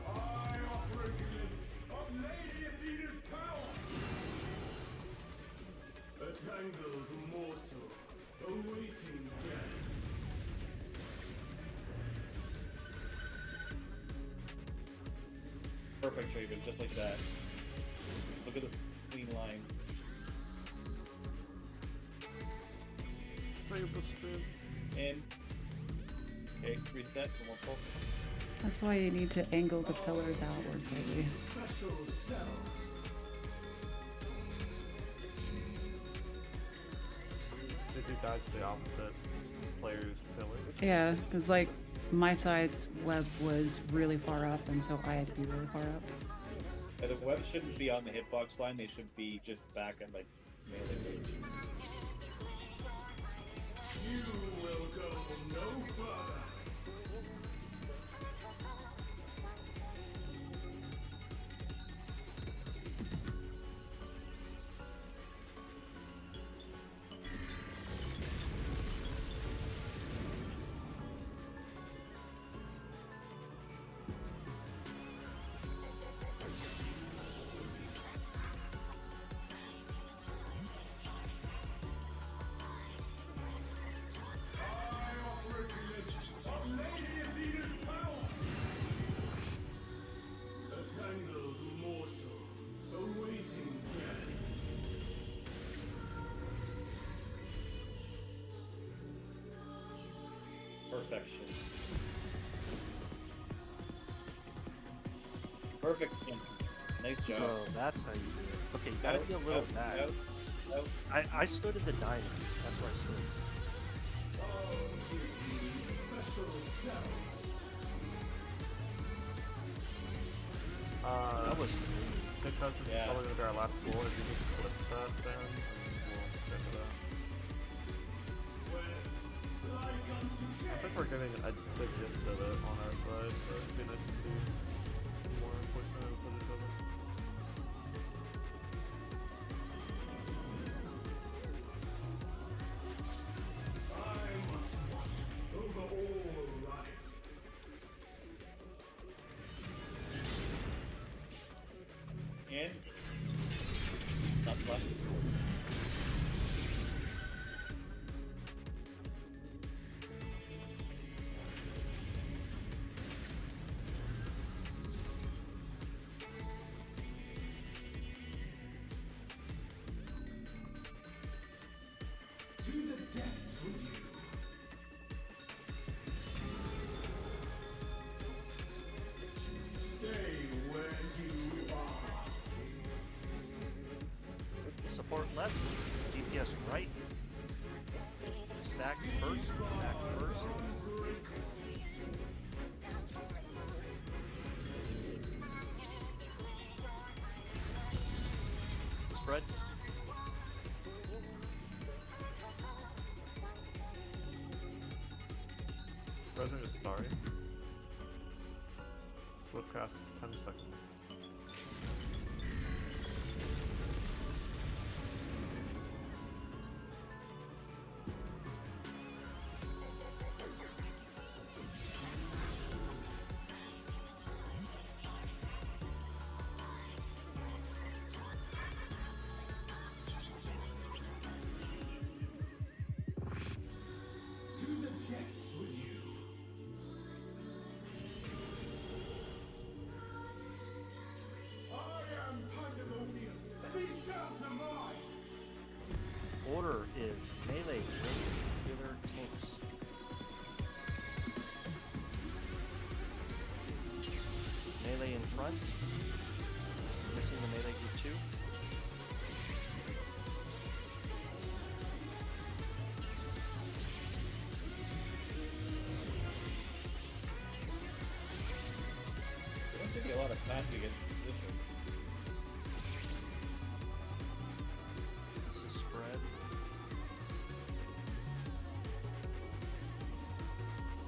I operate a lady of Eden's power. A tangled morsel awaiting death. Perfect, Traven, just like that. Look at this clean line. save the spin. In. Okay, reset, one more pull. That's why you need to angle the pillars outwards slightly. Special cells. Did you dodge the opposite player's pillars? Yeah, because like my side's web was really far up, and so I had to be really far up. And the webs shouldn't be on the hitbox line, they should be just back at like melee range. You will go no further. I operate Perfection. Perfect. Finn. Nice job. So that's how you do it. Okay, you gotta be a little back. Out. I stood at the diamond. That's where I stood. Special cells. That was because it's Yeah. probably gonna be our last floor. If you need to flip that, then we'll check it out. Like unto I think we're getting a good gist of it on our side, so it'd be nice to see more quick with each other. I must watch over all life. And not left. To the depths with you. Stay where you are. support left, DPS right. Stack first, stack first. Spread. President is starry. Swift cast 10 seconds. To the depths with you. I am Pandemonium, and these cells are mine. Order is melee, range, healer, tanks. Melee in front. Missing the melee group 2. It don't take you a lot of time to get in position. This is spread.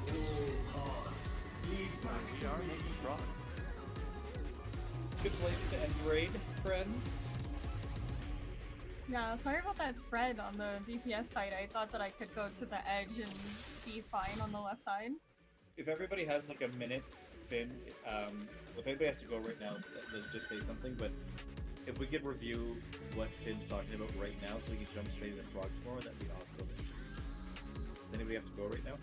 All cards lead back We to are me. making Prog. Good place to end raid, friends. Yeah, sorry about that spread on the DPS side. I thought that I could go to the edge and be fine on the left side. If everybody has like a minute, Finn, if anybody has to go right now, let's just say something. But if we could review what Finn's talking about right now, so we can jump straight into Prog tomorrow, that'd be awesome. Does anybody have to go right now?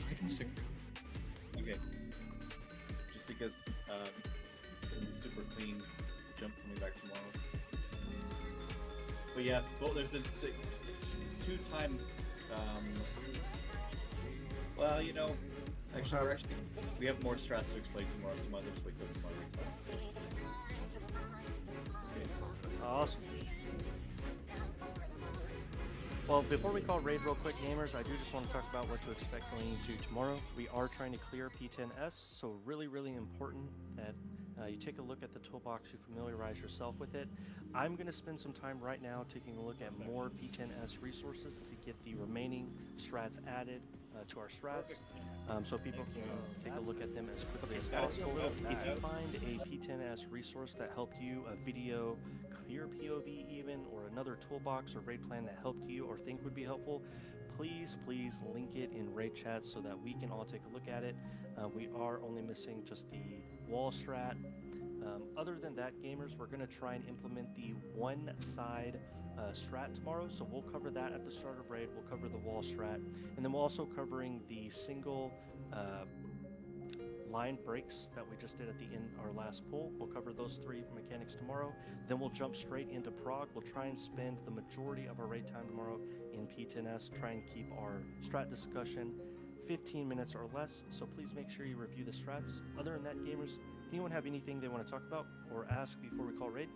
I can stick around. Okay. Just because it'll be super clean jump coming back tomorrow. But yeah, there's been two times. Well, you know, actually, we have more strats to explain tomorrow, so might as well just wait till tomorrow. That's fine. Okay. Awesome. Well, before we call raid real quick, gamers, I do just want to talk about what to expect going into tomorrow. We are trying to clear P10S, so really, really important that you take a look at the toolbox, you familiarize yourself with it. I'm going to spend some time right now taking a look at more P10S resources to get the remaining strats added to our strats, so people can take a look at them as quickly as possible. If you find a P10S resource that helped you, a video, clear POV even, or another toolbox or raid plan that helped you or think would be helpful, please link it in raid chat so that we can all take a look at it. We are only missing just the wall strat. Other than that, gamers, we're going to try and implement the one side strat tomorrow, so we'll cover that at the start of raid. We'll cover the wall strat, and then we're also covering the single line breaks that we just did at the end our last poll. We'll cover those 3 mechanics tomorrow. Then we'll jump straight into Prog. We'll try and spend the majority of our raid time tomorrow in P10S. Try and keep our strat discussion 15 minutes or less. So please make sure you review the strats. Other than that, gamers, anyone have anything they want to talk about or ask before we call raid?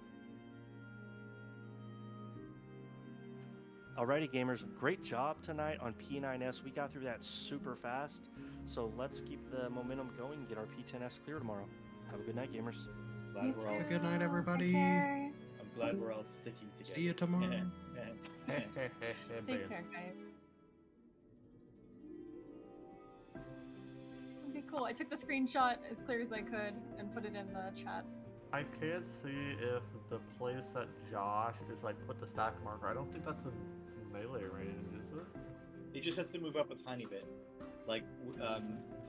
Alrighty, gamers, great job tonight on P9S. We got through that super fast. So let's keep the momentum going and get our P10S clear tomorrow. Have a good night, gamers. Glad we're all. Have a good night, everybody. Take care. I'm glad we're all sticking together. See you tomorrow. Take care, guys. Okay, cool. I took the screenshot as clear as I could and put it in the chat. I can't see if the place that Josh is like put the stack marker. I don't think that's a melee range, is it? He just has to move up a tiny bit. Like,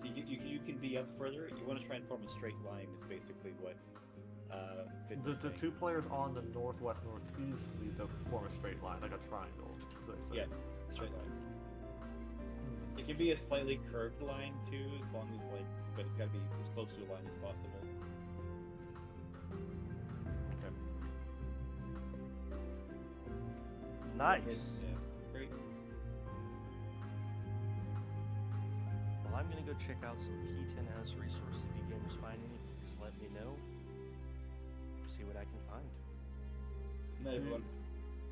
you can be up further. You want to try and form a straight line. Is basically what. Finn was The saying. 2 players on the northwest northeast need to form a straight line, like a triangle. So they say. Yeah, straight line. It can be a slightly curved line too, as long as but it's got to be as close to a line as possible. Okay. Nice. Yeah, great. Well, I'm going to go check out some P10S resources. If you gamers find any, just let me know. See what I can find. Good night, everyone.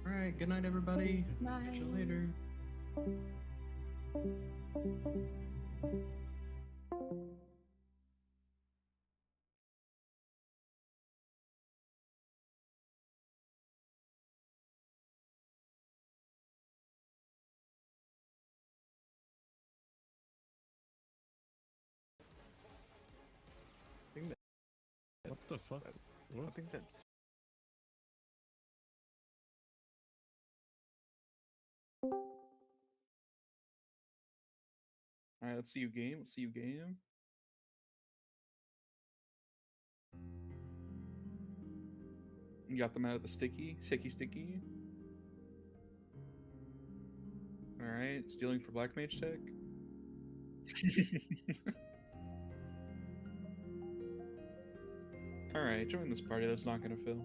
All right. Good night, everybody. Bye. Catch you later. What the fuck? I think that's all right. Let's see you game. Let's see you game. You got them out of the sticky. All right, stealing for Black Mage Tech. All right, join this party. That's not gonna fill.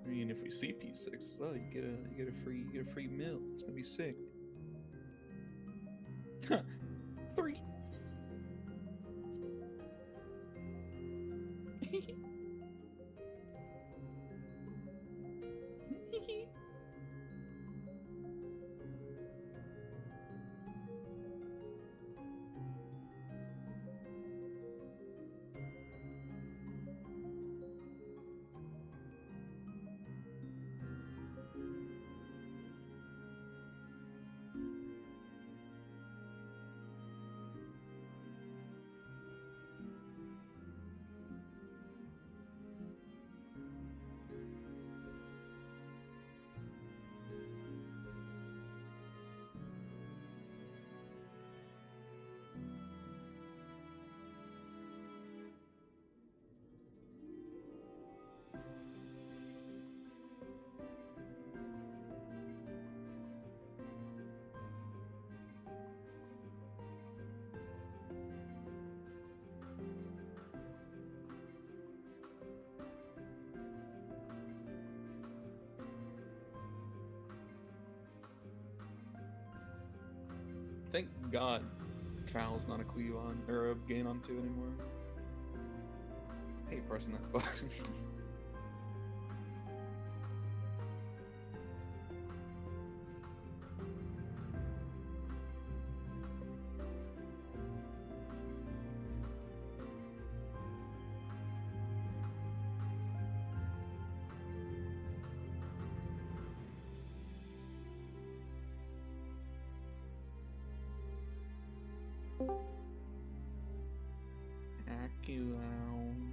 I mean, if we see P6 as well, you get a free meal. It's gonna be sick. 3. Thank God Foul's not a cleave on or a gain on 2 anymore. I hate pressing that button.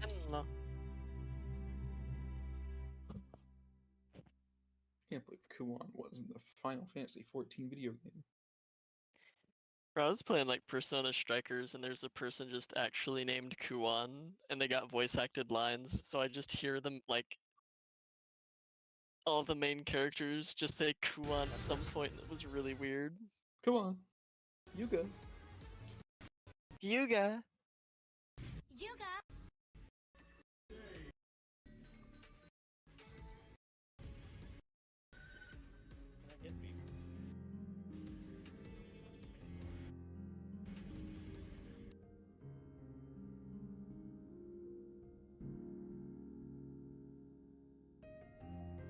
Hello. Can't believe Kuwan was in the Final Fantasy 14 video game. Bro, I was playing like Persona Strikers and there's a person just actually named Kuan and they got voice acted lines, so I just hear them like all the main characters just say Kuon at some point, and it was really weird. Come on. Yuga. Yuga! Hit me.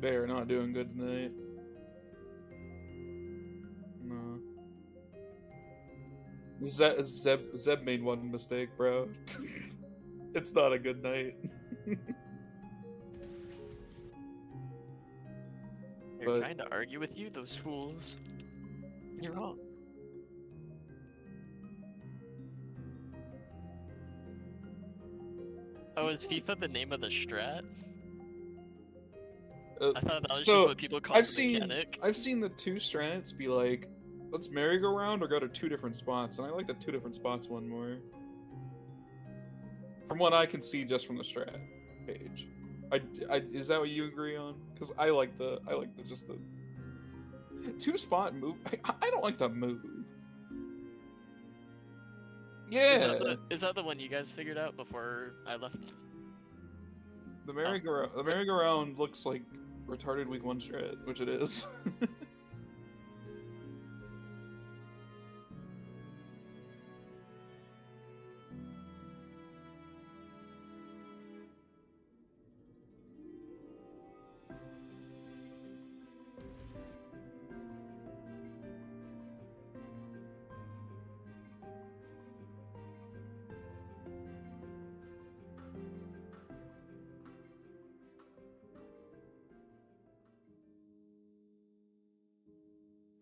They're not doing good tonight. No. Zeb made one mistake, bro. It's not a good night. They're But- trying to argue with you, those fools. You're wrong. Oh, is FIFA the name of the strat? I thought that was so, just what people call I've the seen mechanic. I've seen the two strats be like, let's merry-go-round or go to two different spots, and I like the two different spots one more. From what I can see just from the strat page. Is that what you agree on? Because I like the just the two spot move. I don't like the move. Yeah, Is that the one you guys figured out before I left? the merry-go-round looks like retarded week one strat, which it is.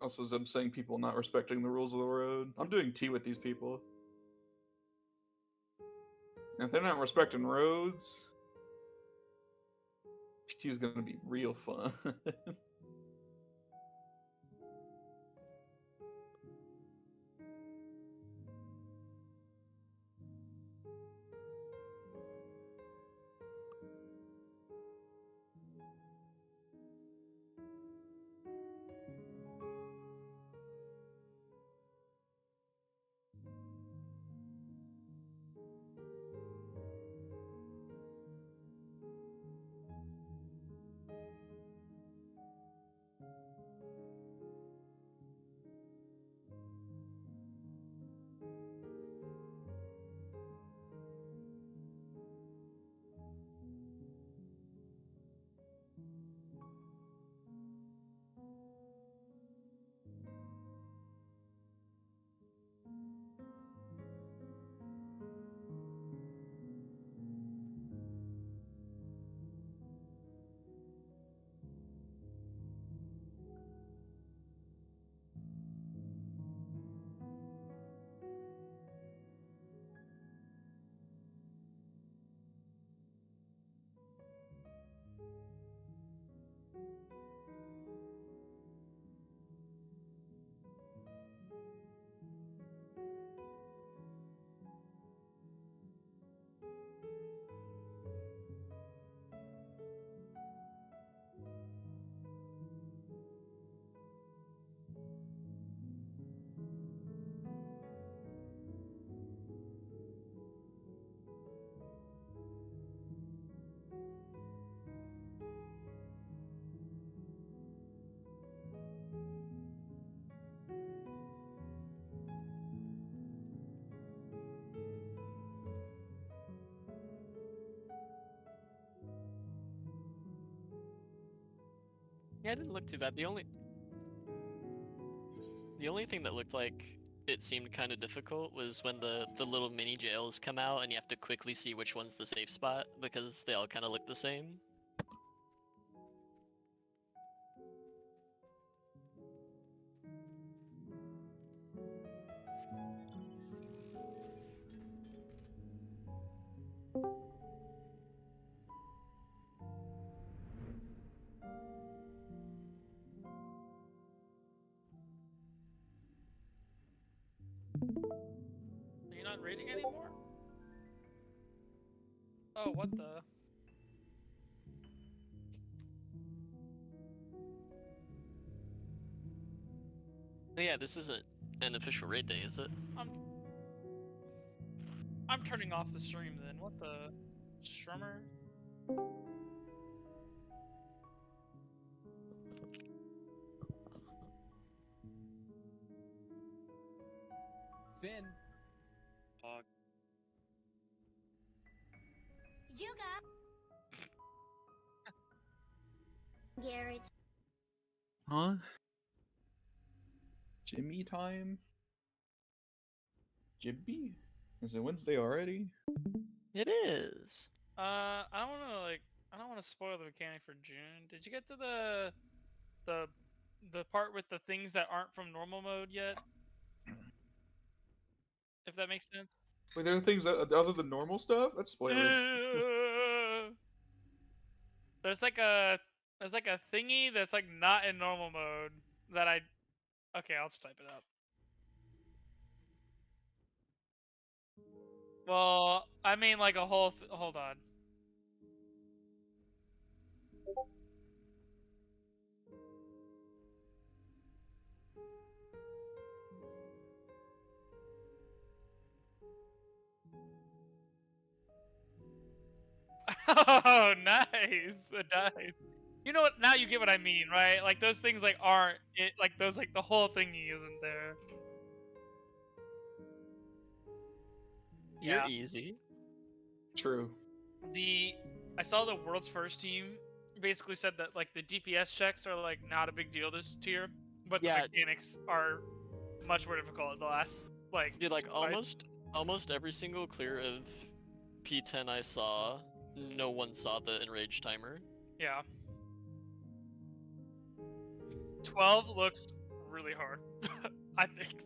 Also, Zeb saying people not respecting the rules of the road. I'm doing tea with these people. And if they're not respecting roads, PT is gonna be real fun. Yeah, it didn't look too bad. The only thing that looked like it seemed kind of difficult was when the little mini jails come out and you have to quickly see which one's the safe spot because they all kind of look the same. Are you not raiding anymore? Oh, what the? But yeah, this isn't an official raid day, is it? I'm turning off the stream then. What the strummer? Finn. You got garage. Huh? Jimmy time? Jimmy? Is it Wednesday already? It is. I don't want to spoil the mechanic for June. Did you get to the part with the things that aren't from normal mode yet? If that makes sense. Wait, there are things that, other than normal stuff? That's spoilers. There's like a thingy that's like not in normal mode that okay, I'll just type it up. Well, I mean like a whole hold on. Oh, nice, nice. You know what? Now you get what I mean, right? Like those things like aren't it like those like the whole thingy isn't there. You're Yeah. easy. True. I saw the world's first team basically said that like the DPS checks are like not a big deal this tier, but Yeah. the mechanics are much more difficult. The last like Dude, like five- almost every single clear of P10 I saw, no one saw the enrage timer. Yeah. 12 looks really hard, I think.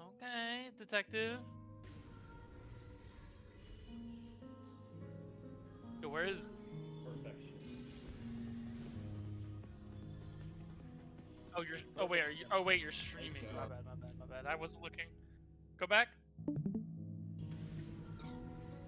Okay, detective. Yo, where is? Perfection. Oh, you're. Oh wait, are you? Oh wait, you're streaming. My bad. I wasn't looking. Go back.